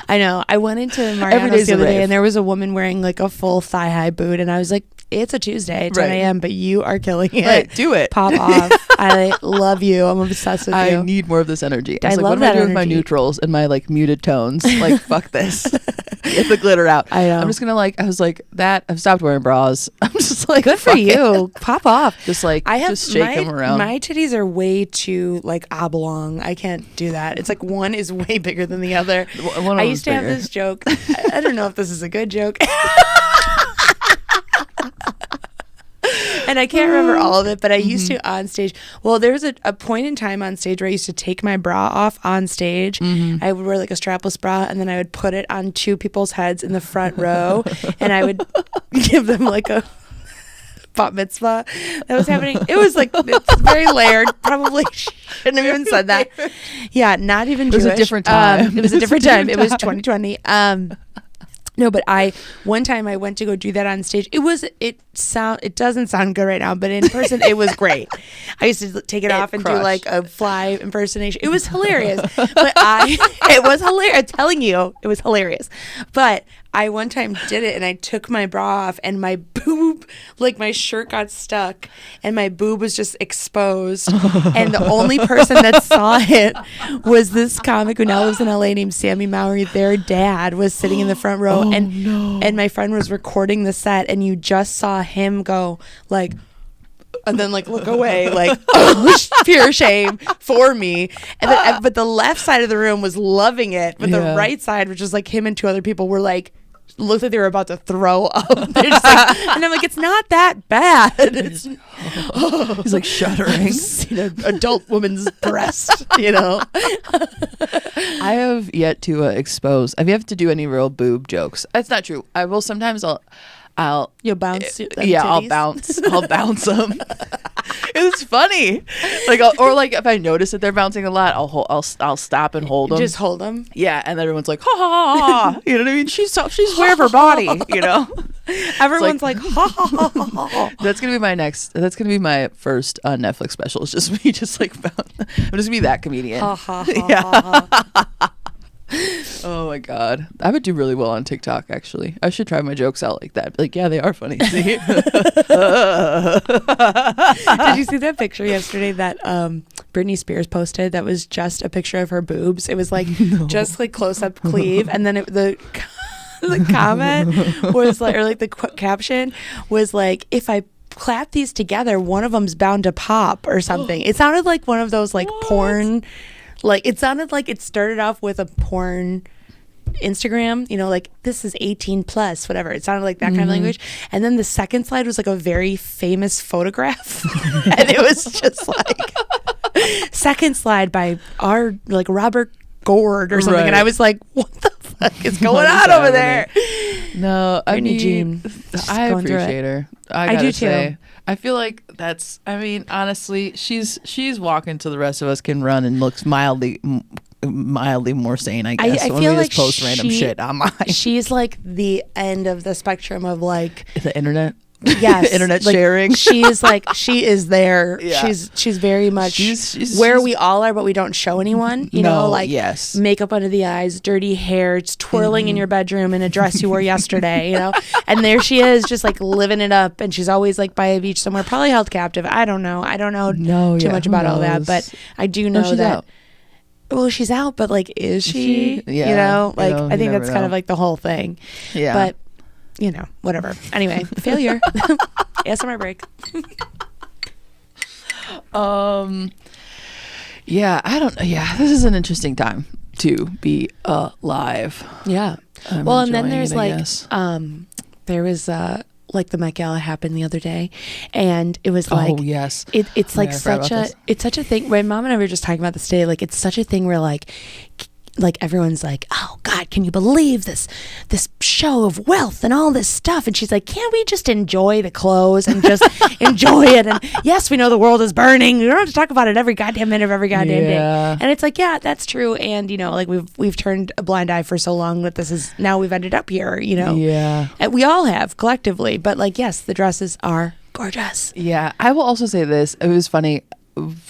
I know. I went into Mariano's the other day, and there was a woman wearing like a full thigh-high boot, and I was like, it's a Tuesday, 10 a.m., but you are killing it. Right, do it. Pop off. I love you. I'm obsessed with you. I need more of this energy. I was like, love what am I doing energy. with my neutrals and my like muted tones? Like, fuck this. Get the glitter out. I know. I'm just gonna like, I was like, that, I've stopped wearing bras. I'm just like, good for you. Pop off. Just like, just shake them around. My titties are way too like oblong. I can't do that. It's like one is way bigger than the other. I used to have this joke. I don't know if this is a good joke. And I can't remember all of it, but I used to on stage. Well, there was a point in time on stage where I used to take my bra off on stage. I would wear like a strapless bra, and then I would put it on two people's heads in the front row, and I would give them like a bat mitzvah. That was happening. It was like, it's very layered. Probably shouldn't have even said that. Yeah, not even Jewish. It was a different time. It was a different time. It was 2020. No, but one time I went to go do that on stage. It doesn't sound good right now, but in person it was great. I used to take it off and do like a fly impersonation. It was hilarious. But it was hilarious. I'm telling you, it was hilarious. But I one time did it, and I took my bra off, and my boob, like my shirt got stuck, and my boob was just exposed. And the only person that saw it was this comic who now lives in LA named Sammy Mowry. Their dad was sitting in the front row, and my friend was recording the set, and you just saw him go like, and then like look away, like, oh, pure shame for me. And then, but the left side of the room was loving it, but the right side, which is like him and two other people, were like, looked like they were about to throw up. They're just like, and I'm like, it's not that bad. It's, he's like shuddering. An adult woman's breast, you know. I have yet to expose. I've yet to do any real boob jokes. That's not true. I will sometimes. You'll bounce. I'll bounce them. It's funny. Like, or like if I notice that they're bouncing a lot, I'll stop and hold them. Just hold them. Yeah, and then everyone's like, ha ha ha ha. You know what I mean? She's aware of her body. You know. Everyone's like, ha ha ha ha ha. That's gonna be my first Netflix special. It's just me, just like, I'm just gonna be that comedian. Ha ha ha. Yeah. Oh my god, I would do really well on TikTok. Actually, I should try my jokes out like that. Like, yeah, they are funny. See? Did you see that picture yesterday that Britney Spears posted? That was just a picture of her boobs. It was like just like close up cleave, and then the comment was like, or like the caption was like, if I clap these together, one of them's bound to pop or something. It sounded like one of those like porn. Like, it sounded like it started off with a porn Instagram, you know, like, this is 18 plus, whatever. It sounded like that kind of language. And then the second slide was like a very famous photograph. And it was just like, second slide by Robert Gord or something. Right. And I was like, what the fuck is going on over there? No, I mean, Jean, I appreciate her. I do say. too. I feel like honestly, she's walking so the rest of us can run and looks mildly more sane, I guess. I feel like just post random shit online. She's like the end of the spectrum of like the internet. Yes, internet like, sharing. She is there. Yeah. She's very much where we all are, but we don't show anyone. You know, like makeup under the eyes, dirty hair, it's twirling in your bedroom in a dress you wore yesterday. You know, and there she is, just like living it up. And she's always like by a beach somewhere, probably held captive. I don't know too much about all that, but I do know that. Out. Well, she's out, but like, is she? Yeah, you know, like I think that's kind of like the whole thing. Yeah, but. You know, whatever. Anyway, failure. ASMR break. Yeah, this is an interesting time to be alive. Yeah. Well, and then there's there was like the Met Gala happened the other day, and it was like, oh yes, it's like such a thing. My mom and I were just talking about this today. Like, it's such a thing where like like everyone's like, oh God, can you believe this show of wealth and all this stuff? And she's like, can't we just enjoy the clothes and just enjoy it? And yes, we know the world is burning. We don't have to talk about it every goddamn minute of every goddamn day. And it's like, yeah, that's true. And like we've turned a blind eye for so long that this is, now we've ended up here, Yeah. And we all have collectively, but like, yes, the dresses are gorgeous. Yeah. I will also say this. It was funny.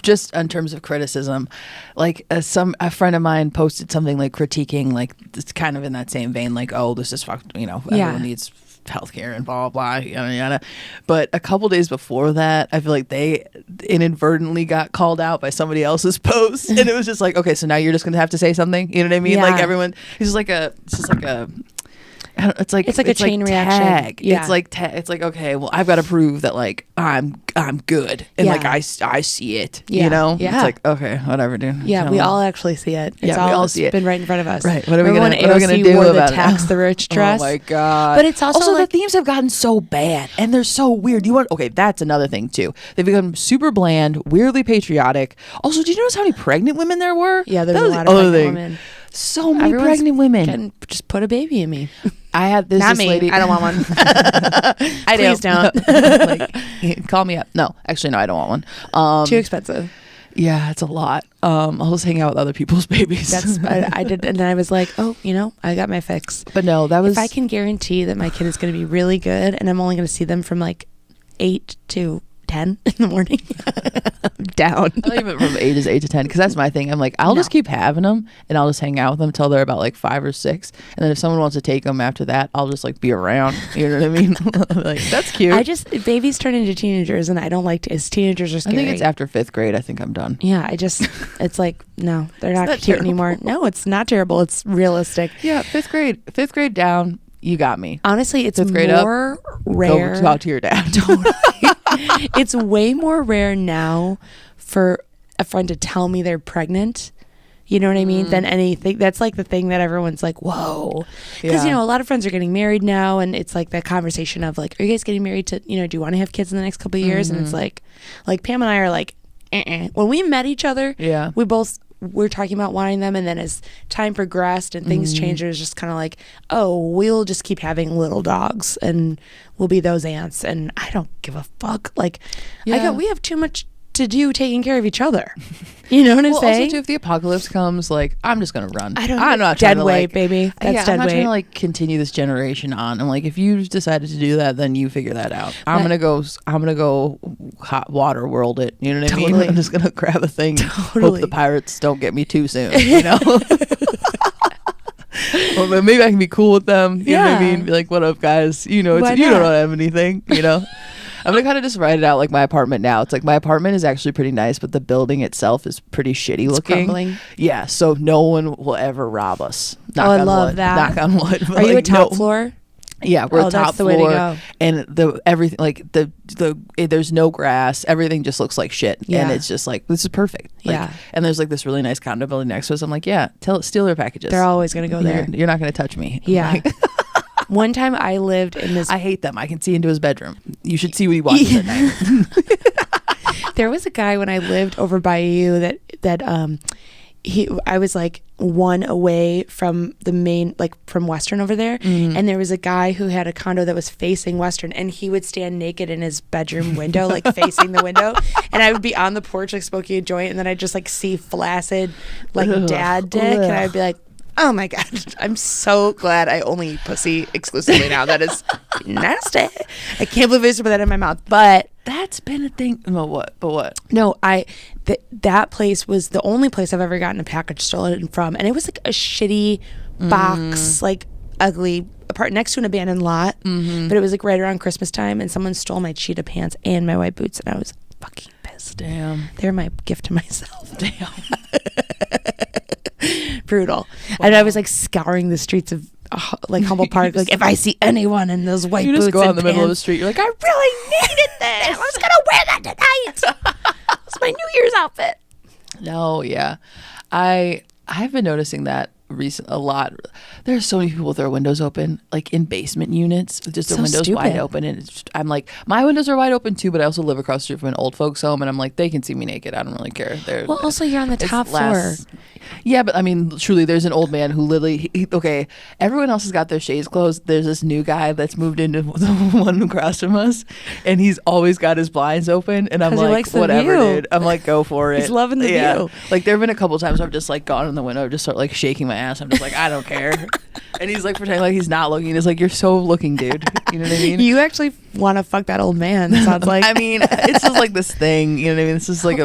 Just in terms of criticism, like a friend of mine posted something like critiquing, like it's kind of in that same vein, like, oh, this is fucked, everyone needs healthcare and blah blah blah, yada yada. But a couple days before that, I feel like they inadvertently got called out by somebody else's post, and it was just like, okay, so now you're just gonna have to say something, you know what I mean? Yeah. Like everyone, it's like a it's like a chain reaction. Tag. Yeah. It's like okay, well, I've got to prove that like I'm good, and like I see it. Yeah. It's like okay, whatever, dude. Yeah, we all actually see it. It's we all see it. Been right in front of us. Right. What are we Remember gonna when AOC do wore about the tax the rich dress? Oh my god! But it's also like, the themes have gotten so bad, and they're so weird. Okay, that's another thing too. They've become super bland, weirdly patriotic. Also, did you notice how many pregnant women there were? Yeah, there's a lot of pregnant women. So many pregnant women. Can just put a baby in me. I had this. Not me. Lady. I don't want one. Please don't. Like, call me up. No, actually, no, I don't want one. Too expensive. Yeah, it's a lot. I'll just hang out with other people's babies. I did, and then I was like, oh, I got my fix. But no, that was. If I can guarantee that my kid is going to be really good, and I'm only going to see them from like 8 to 10 in the morning. Down. I don't even from ages 8 to 10, because that's my thing. I'm like, I'll just keep having them, and I'll just hang out with them until they're about like 5 or 6, and then if someone wants to take them after that, I'll just like be around. You know what I mean? Like, that's cute. Babies turn into teenagers, and I don't like as teenagers are scary. I think it's after 5th grade. I think I'm done. Yeah, it's like, no, they're not cute anymore. No, it's not terrible. It's realistic. Yeah, 5th grade down. You got me. Honestly, it's more rare. Go talk to your dad. Totally. It's way more rare now for a friend to tell me they're pregnant. You know what I mean? Than anything. That's like the thing that everyone's like, whoa. Because, a lot of friends are getting married now, and it's like that conversation of like, are you guys getting married to, do you want to have kids in the next couple of years? And it's like Pam and I are like, when we met each other, we're talking about wanting them, and then as time progressed and things changed, it was just kind of like, oh, we'll just keep having little dogs and we'll be those aunts, and I don't give a fuck. Like, we have too much to do taking care of each other. You know what I'm saying? Also, too, if the apocalypse comes, like, I'm just gonna run. I'm not dead weight, baby. That's dead weight. I'm not trying to like continue this generation on. I'm like, if you decided to do that, then you figure that out. I'm gonna go hot water world it. You know what I mean? I'm just gonna grab a thing. Hope the pirates don't get me too soon. Well, maybe I can be cool with them. You know what I mean? Be like, what up, guys? You don't have anything. I'm gonna kind of just write it out like my apartment now. It's like my apartment is actually pretty nice, but the building itself is pretty shitty looking. Crumbling. Yeah, so no one will ever rob us. Knock on I love wood. That. Knock on wood. Are you a top floor? Yeah, we're a top that's the floor, way to go. And everything like there's no grass. Everything just looks like shit, and it's just like this is perfect. Like, and there's like this really nice condo building next to us. I'm like, steal their packages. They're always gonna go there. You're not gonna touch me. Yeah. One time I lived in this. I hate them. I can see into his bedroom. You should see what he watches at night. There was a guy when I lived over by you that I was like one away from the main, like from Western over there. And there was a guy who had a condo that was facing Western, and he would stand naked in his bedroom window, like facing the window. And I would be on the porch, like smoking a joint, and then I'd just like see flaccid, like dad dick. And I'd be like, oh my God, I'm so glad I only eat pussy exclusively now. That is nasty. I can't believe I used to put that in my mouth. But that's been a thing. No, what? But what? No, that place was the only place I've ever gotten a package stolen from. And it was like a shitty box, like ugly apart next to an abandoned lot. But it was like right around Christmas time, and someone stole my cheetah pants and my white boots, and I was fucking pissed. Damn. They're my gift to myself. Damn. Brutal. Wow. And I was like scouring the streets of like Humboldt Park, like if I see anyone in those white boots, you just go out in the pants, middle of the street. You're like, I really needed this. I was gonna wear that tonight. It's my New Year's outfit. No, yeah, I've been noticing that a lot. There's so many people with their windows open, like in basement units, with just their windows wide open. And I'm like, my windows are wide open too, but I also live across the street from an old folks home, and I'm like, they can see me naked. I don't really care. Well, also you're on the top floor. Yeah, but I mean, truly, there's an old man who literally, okay, everyone else has got their shades closed. There's this new guy that's moved into the one across from us, and he's always got his blinds open. And I'm like, whatever, dude. I'm like, go for it. He's loving the view. Like, there have been a couple times where I've just like gone in the window, just start like shaking my ass. I'm just like, I don't care. And he's like pretending like he's not looking. It's like, you're so looking, dude. You know what I mean? You actually want to fuck that old man, it sounds like. I mean, it's just like this thing. You know what I mean? It's just like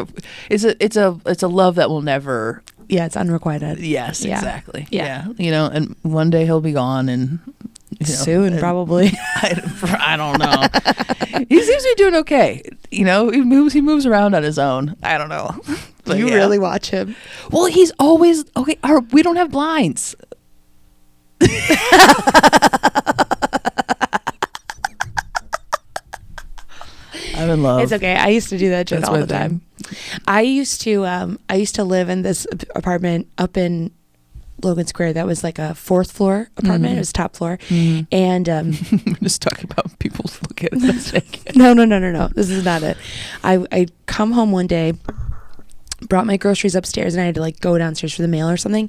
it's a love that will never. Yeah, it's unrequited. Yes, exactly. Yeah. You know, and one day he'll be gone, and soon probably. I don't know. He seems to be doing okay. You know, he moves around on his own. I don't know. But you really watch him? Well, he's always okay. We don't have blinds. I'm in love. It's okay. I used to do that shit all the time. I used to live in this apartment up in Logan Square that was like a 4th floor apartment. It was top floor. And I'm just talking about people looking at us naked. No. This is not it. I come home one day, brought my groceries upstairs, and I had to like go downstairs for the mail or something.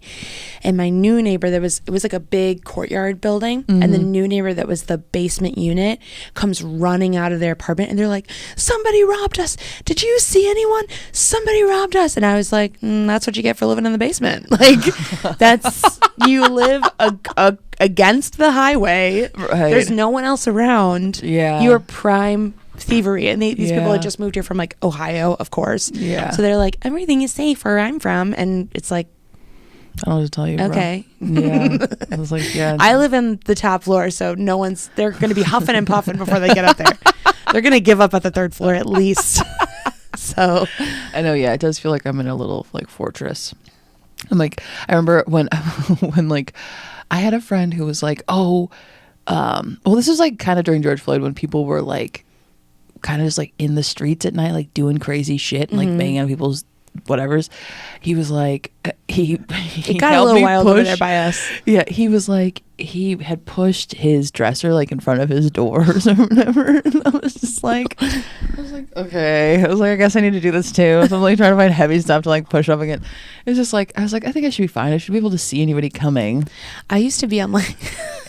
And my new neighbor, it was like a big courtyard building, and the new neighbor that was the basement unit comes running out of their apartment, and they're like, somebody robbed us. Did you see anyone? Somebody robbed us. And I was like, that's what you get for living in the basement. Like, that's, you live against the highway. Right. There's no one else around. Yeah. You're prime thievery, and these people had just moved here from like Ohio, of course. Yeah. So they're like, everything is safe where I'm from, and it's like, I don't know what to tell you. Okay. Bro. Yeah. I was like, yeah. I live in the top floor, so they're going to be huffing and puffing before they get up there. They're going to give up at the 3rd floor at least. So I know. Yeah, it does feel like I'm in a little like fortress. I'm like, I remember when like I had a friend who was like, well, this was like kind of during George Floyd, when people were like kind of just like in the streets at night, like doing crazy shit and like banging on people's whatevers. He was like, he got a little wild over there by us. Yeah, he was like, he had pushed his dresser like in front of his doors or whatever. And I was like, okay. I was like, I guess I need to do this too. So I'm like trying to find heavy stuff to like push up again. It was just like, I was like, I think I should be fine. I should be able to see anybody coming. I used to be on like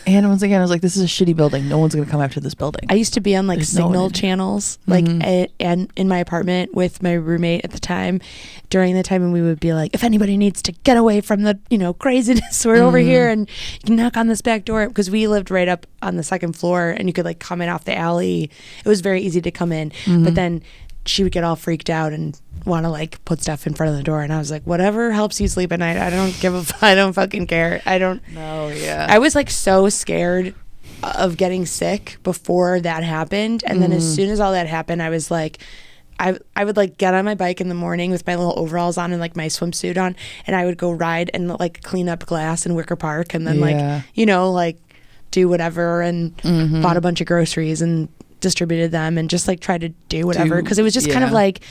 and once again, I was like, this is a shitty building. No one's gonna come after this building. I used to be on like signal channels, like and in my apartment with my roommate at the time, during the time when we would be like, if anybody needs to get away from the craziness, we're over here, and you can knock on this back door, because we lived right up on the 2nd floor, and you could like come in off the alley. It was very easy to come in, but then she would get all freaked out and want to like put stuff in front of the door, and I was like, whatever helps you sleep at night. I don't I don't fucking care. I don't know. Yeah, I was like so scared of getting sick before that happened, and then as soon as all that happened, I was like, I would like get on my bike in the morning with my little overalls on and like my swimsuit on, and I would go ride and like clean up glass in Wicker Park, and then like do whatever, and bought a bunch of groceries and distributed them, and just like tried to do whatever, because it was just kind of like,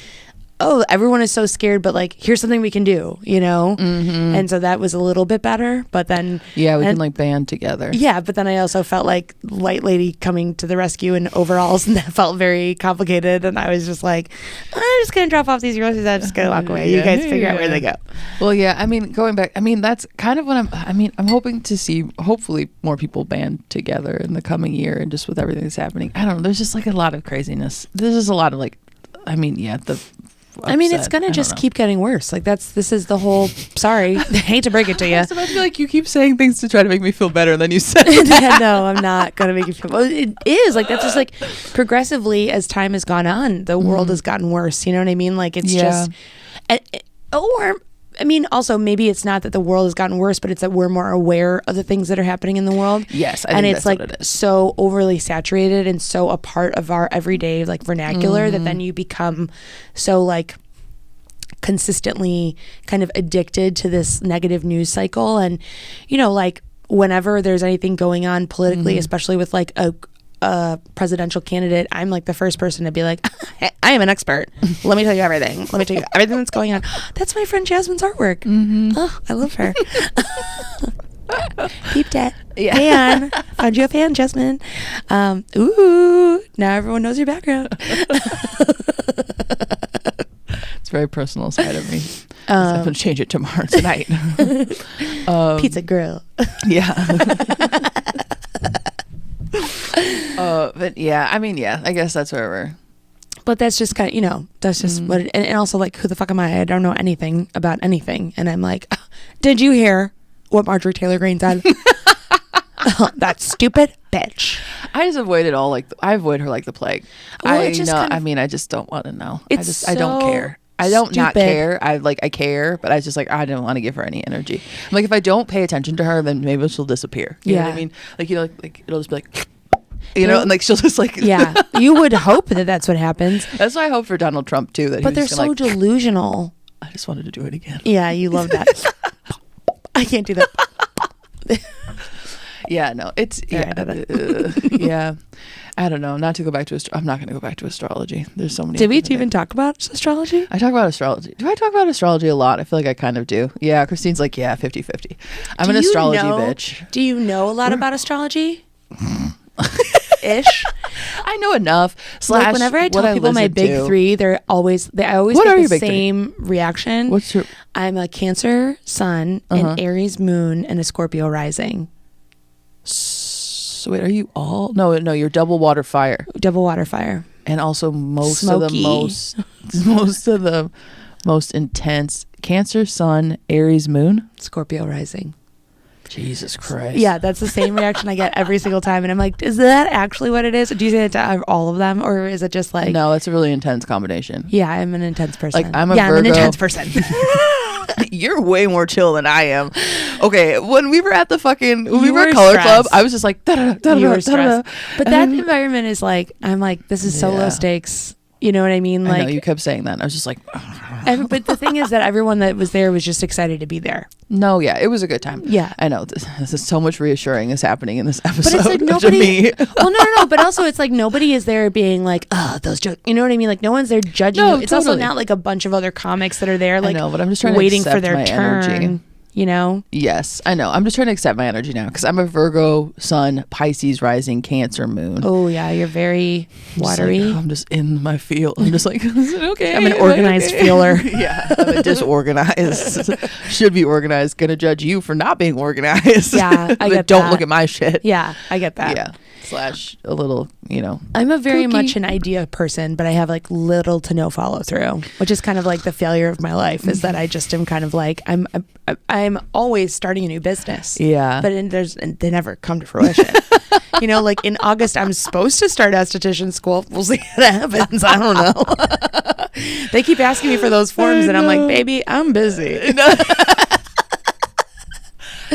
oh, everyone is so scared, but like, here's something we can do, and so that was a little bit better. But then we can like band together. Yeah, but then I also felt like white lady coming to the rescue in overalls, and that felt very complicated, and I was just like, I'm just gonna drop off these groceries, I'm just gonna walk away. You guys figure out where they go. Well, yeah, I mean, going back, I mean, that's kind of what I'm hoping to see, hopefully more people band together in the coming year, and just with everything that's happening, I don't know, there's just like a lot of craziness. There's just a lot of like, it's gonna just keep getting worse. Like this is the whole. Sorry, I hate to break it to you. I feel like you keep saying things to try to make me feel better, and then you said, "No, I'm not gonna make you feel." Well, it is like that's just like progressively as time has gone on, the world has gotten worse. You know what I mean? Like it's just, also maybe it's not that the world has gotten worse, but it's that we're more aware of the things that are happening in the world. Yes, and it's like so overly saturated and so a part of our everyday like vernacular that then you become so like consistently kind of addicted to this negative news cycle. And like whenever there's anything going on politically, especially with like a presidential candidate, I'm like the first person to be like, hey, I am an expert. Let me tell you everything. Let me tell you everything that's going on. That's my friend Jasmine's artwork. Oh, I love her. Peeped it. Yeah. Fan. Found you a fan, Jasmine. Ooh, now everyone knows your background. It's a very personal side of me. I'm going to change it tomorrow tonight. Pizza girl. Yeah. But yeah, I mean, yeah, I guess that's where we're. But that's just kind of, that's just what it, and also like, who the fuck am I? I don't know anything about anything. And I'm like, did you hear what Marjorie Taylor Greene said? That stupid bitch. I just avoid it all. I avoid her like the plague. Well, I know. I mean, I just don't want to know. I don't care. I don't stupid. Not care. I care, but I just I don't want to give her any energy. I'm like, if I don't pay attention to her, then maybe she'll disappear. You know what I mean? Like, like it'll just be like, and like she'll just like. Yeah, you would hope that that's what happens. That's what I hope for Donald Trump too. That but they're so delusional. I just wanted to do it again. Yeah, you love that. I can't do that. Yeah, no, it's yeah. I don't know. Not to go back to I'm not going to go back to astrology. There's so many. Did we even talk about astrology? I talk about astrology. Do I talk about astrology a lot? I feel like I kind of do. Yeah, Christine's like, yeah, 50-50. I'm an astrology bitch. Do you know a lot about astrology? Ish. I know enough. Like whenever I tell people my big three, I always get the same reaction. What's your? I'm a Cancer sun, an Aries moon, and a Scorpio rising. So wait, are you all? No, you're double water fire. Double water fire. And also most Smoky. of the most intense Cancer sun, Aries moon, Scorpio rising. Jesus Christ. Yeah, that's the same reaction I get every single time. And I'm like, is that actually what it is? Do you say it to all of them? Or is it just like... No, it's a really intense combination. Yeah, I'm an intense person. Like, I'm an intense person. You're way more chill than I am. Okay, when we were at the we were at Color Club, I was just like, you were stressed. But that environment is like, I'm like, this is so low stakes. You know what I mean? Like, I know, you kept saying that. I was just like... But the thing is that everyone that was there was just excited to be there. No, yeah, it was a good time. Yeah. I know. This is so much reassuring is happening in this episode. But it's like nobody... Well, no. But also it's like nobody is there being like, oh, those jokes. You know what I mean? Like no one's there judging you. It's also not like a bunch of other comics that are there like, I know, but I'm just trying waiting to for their turn. Energy. You know? Yes, I know. I'm just trying to accept my energy now because I'm a Virgo sun, Pisces rising, Cancer moon. Oh, yeah. You're very watery. I'm just in my field. I'm just like, okay. I'm an organized feeler. Yeah. I'm a disorganized. Should be organized. Gonna judge you for not being organized. Yeah. I get Don't look at my shit. Yeah. I get that. Yeah. / a little, I'm a very much an idea person, but I have like little to no follow through, which is kind of like the failure of my life is that I just am kind of like, I'm always starting a new business. Yeah. But they never come to fruition. Like in August, I'm supposed to start esthetician school. We'll see what happens. I don't know. They keep asking me for those forms and I'm like, baby, I'm busy.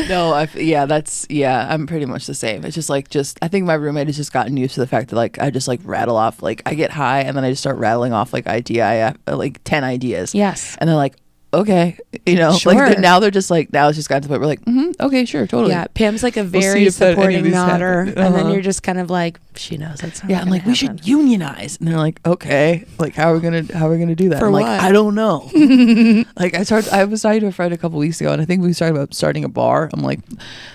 No, I'm pretty much the same. It's just I think my roommate has just gotten used to the fact that like I just like rattle off, like I get high and then I just start rattling off like 10 ideas. Yes. And they're like, okay, sure. like now they're just like, now it's just gotten to the point where we're like, okay, sure, totally. Yeah, Pam's like a very supporting nodder, and then you're just kind of like, she knows that's not I'm like, happen. We should unionize, and they're like, okay, like how are we gonna do that? For I'm what? like, I don't know. Like I was talking to a friend a couple weeks ago, and I think we was talking about starting a bar. I'm like,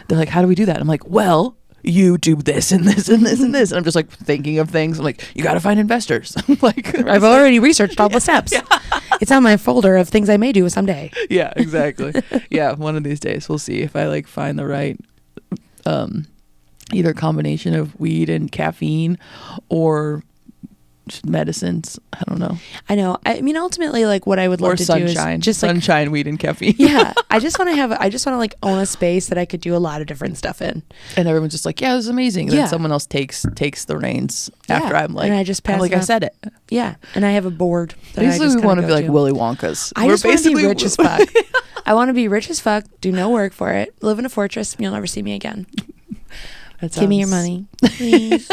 they're like, how do we do that? I'm like, well, you do this and this and this and this. And I'm just like thinking of things. I'm like, you got to find investors. Like, I've already researched all the steps. Yeah. It's on my folder of things I may do someday. Yeah, exactly. Yeah, one of these days we'll see if I like find the right either combination of weed and caffeine or medicines. I don't know. I know. I mean, ultimately, like what I would love to do is just like sunshine, weed, and caffeine. Yeah, I just want to like own a space that I could do a lot of different stuff in. And everyone's just like, yeah, this is amazing. And then someone else takes the reins after I'm like, and I just pass. Like I said it. Yeah, and I have a board. Basically, we want to be like Willy Wonka's. I just want to be rich as fuck. I want to be rich as fuck. Do no work for it. Live in a fortress. And you'll never see me again. Give me your money, please.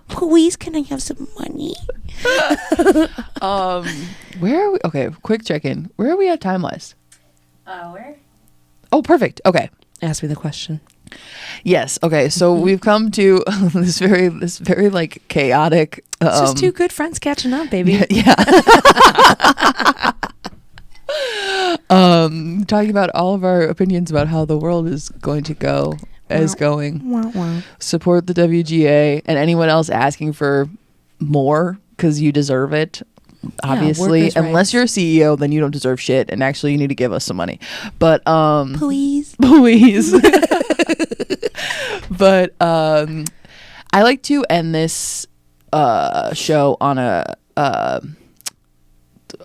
Please, can I have some money? Where are we? Okay, quick check-in. Where are we at time-wise? Where? Oh, perfect. Okay. Ask me the question. Yes. Okay. So we've come to this very like chaotic. It's just two good friends catching up, baby. Yeah. Talking about all of our opinions about how the world is going to go, is going. Support the WGA and anyone else asking for more because you deserve it. Obviously, unless you're a CEO, then you don't deserve shit, and actually you need to give us some money. But please. But I like to end this show on a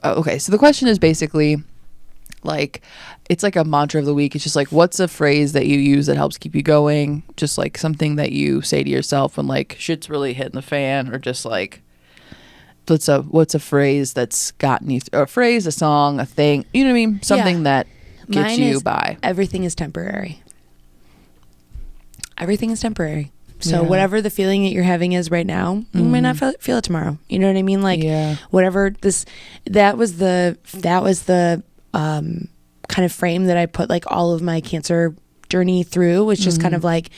okay, so the question is basically like, it's like a mantra of the week. It's just like, what's a phrase that you use that helps keep you going? Just like something that you say to yourself when like shit's really hitting the fan, or just like what's a phrase that's gotten you a phrase, a song, a thing, you know what I mean? Something that gets Mine you is, by. Everything is temporary. Everything is temporary. So whatever the feeling that you're having is right now, you might not feel it tomorrow. You know what I mean? Like whatever that was the kind of frame that I put like all of my cancer journey through, was just kind of like,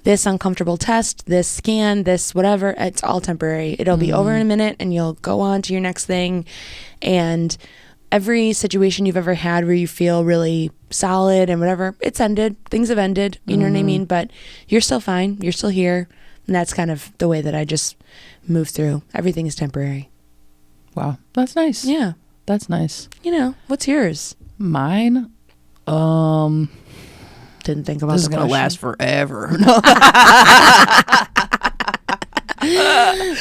this uncomfortable test, this scan, this whatever, it's all temporary. It'll be over in a minute and you'll go on to your next thing. And every situation you've ever had where you feel really solid and whatever, it's ended. Things have ended. You know what I mean? But you're still fine. You're still here. And that's kind of the way that I just move through. Everything is temporary. Wow. That's nice. Yeah. That's nice. You know, what's yours? Mine? Didn't think about this the is gonna question. last forever. No.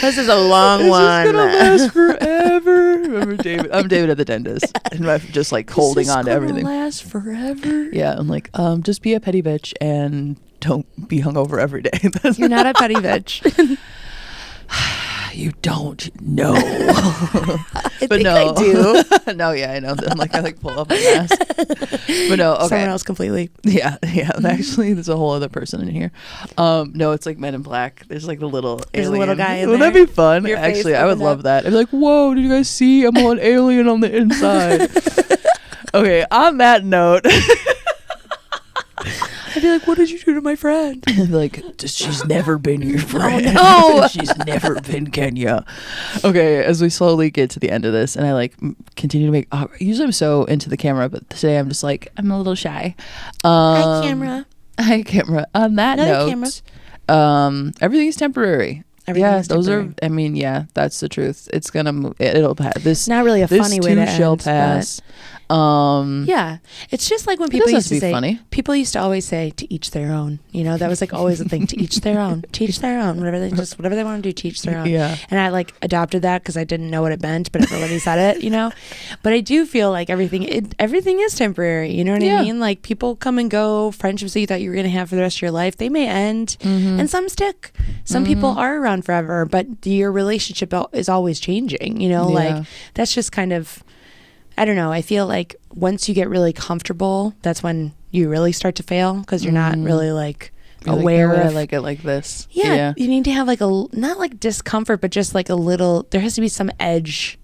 This is a long one. This is gonna last forever. Remember David? I'm David at the dentist, and I'm just like holding on to everything. Last forever. Yeah, I'm like, just be a petty bitch and don't be hungover every day. You're not a petty bitch. You don't know. I do. No, yeah, I know. I'm like, I like pull up my mask. But no, okay. Someone else completely. Yeah. Actually, there's a whole other person in here. No, it's like Men in Black. There's like the little There's alien. a little guy in Wouldn't there? that be fun? Your face Actually, I would opened love up. that. I'd be like, whoa, did you guys see? I'm all an alien on the inside. Okay, on that note. I'd be like, what did you do to my friend? I'd be like, she's never been your friend. Oh, no. She's never been Kenya. Okay, as we slowly get to the end of this, and I like continue to make, usually I'm so into the camera, but today I'm just like, I'm a little shy. Hi, camera. Hi, camera. On that note, everything's temporary. Everything's those temporary. are, I mean, yeah, that's the truth. It's gonna move. It'll pass. This Not really a funny way to too shall end, pass. Yeah, it's just like when people used to say, funny. People used to always say, to each their own. You know, that was like always a thing, to each their own, teach their own, whatever they want to do, teach their own. Yeah. And I like adopted that because I didn't know what it meant, but everybody said it, you know. But I do feel like everything is temporary. You know what I mean? Like people come and go. Friendships that you thought you were going to have for the rest of your life, they may end, and some stick. Some people are around forever, but your relationship is always changing. You know, like that's just kind of. I don't know. I feel like once you get really comfortable, that's when you really start to fail because you're not really like aware of. I like it like this. Yeah, you need to have like not like discomfort, but just like a little. There has to be some edge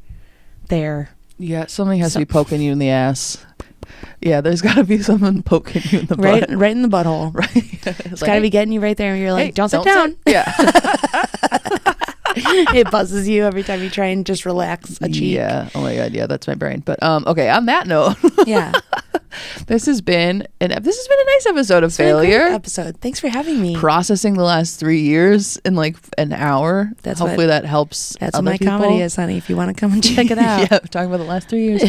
there. Yeah, something has to be poking you in the ass. Yeah, there's got to be someone poking you in the butt. Right in the butthole. Right. It's got to be getting you right there, and you're like, hey, don't sit down. Yeah. It buzzes you every time you try and just relax a cheek. Yeah. Oh my god. Yeah, that's my brain. But okay. On that note. Yeah. This has been a nice episode of Failure. Episode. Thanks for having me. Processing the last 3 years in like an hour. Hopefully that helps. That's what my comedy is, honey. If you want to come and check it out. Yeah, talking about the last 3 years.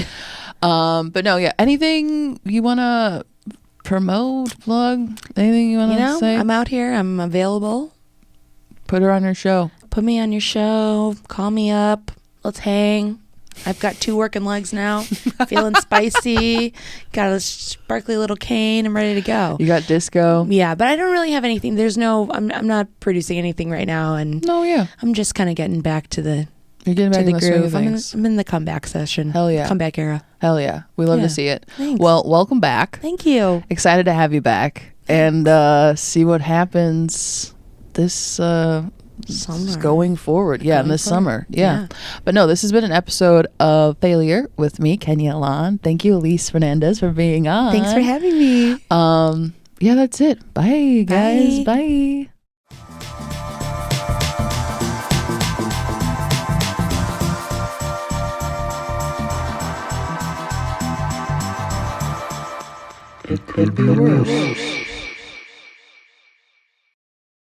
But no, yeah. Anything you want to promote, plug? Anything you want to say? I'm out here. I'm available. Put her on your show. Put me on your show. Call me up. Let's hang. I've got 2 working legs now. Feeling spicy. Got a sparkly little cane. I'm ready to go. You got disco. Yeah, but I don't really have anything. I'm not producing anything right now, and I'm just kind of getting back to the. You're getting back to the groove. Things. I'm in the comeback session. Hell yeah. Comeback era. Hell yeah. We love to see it. Thanks. Well, welcome back. Thank you. Excited to have you back and see what happens this summer going forward. Yeah, in this summer. Yeah. But no, this has been an episode of Failure with me, Kenya Alon. Thank you, Elise Fernandez, for being on. Thanks for having me. yeah, that's it. Bye, guys. Bye. It could be worse.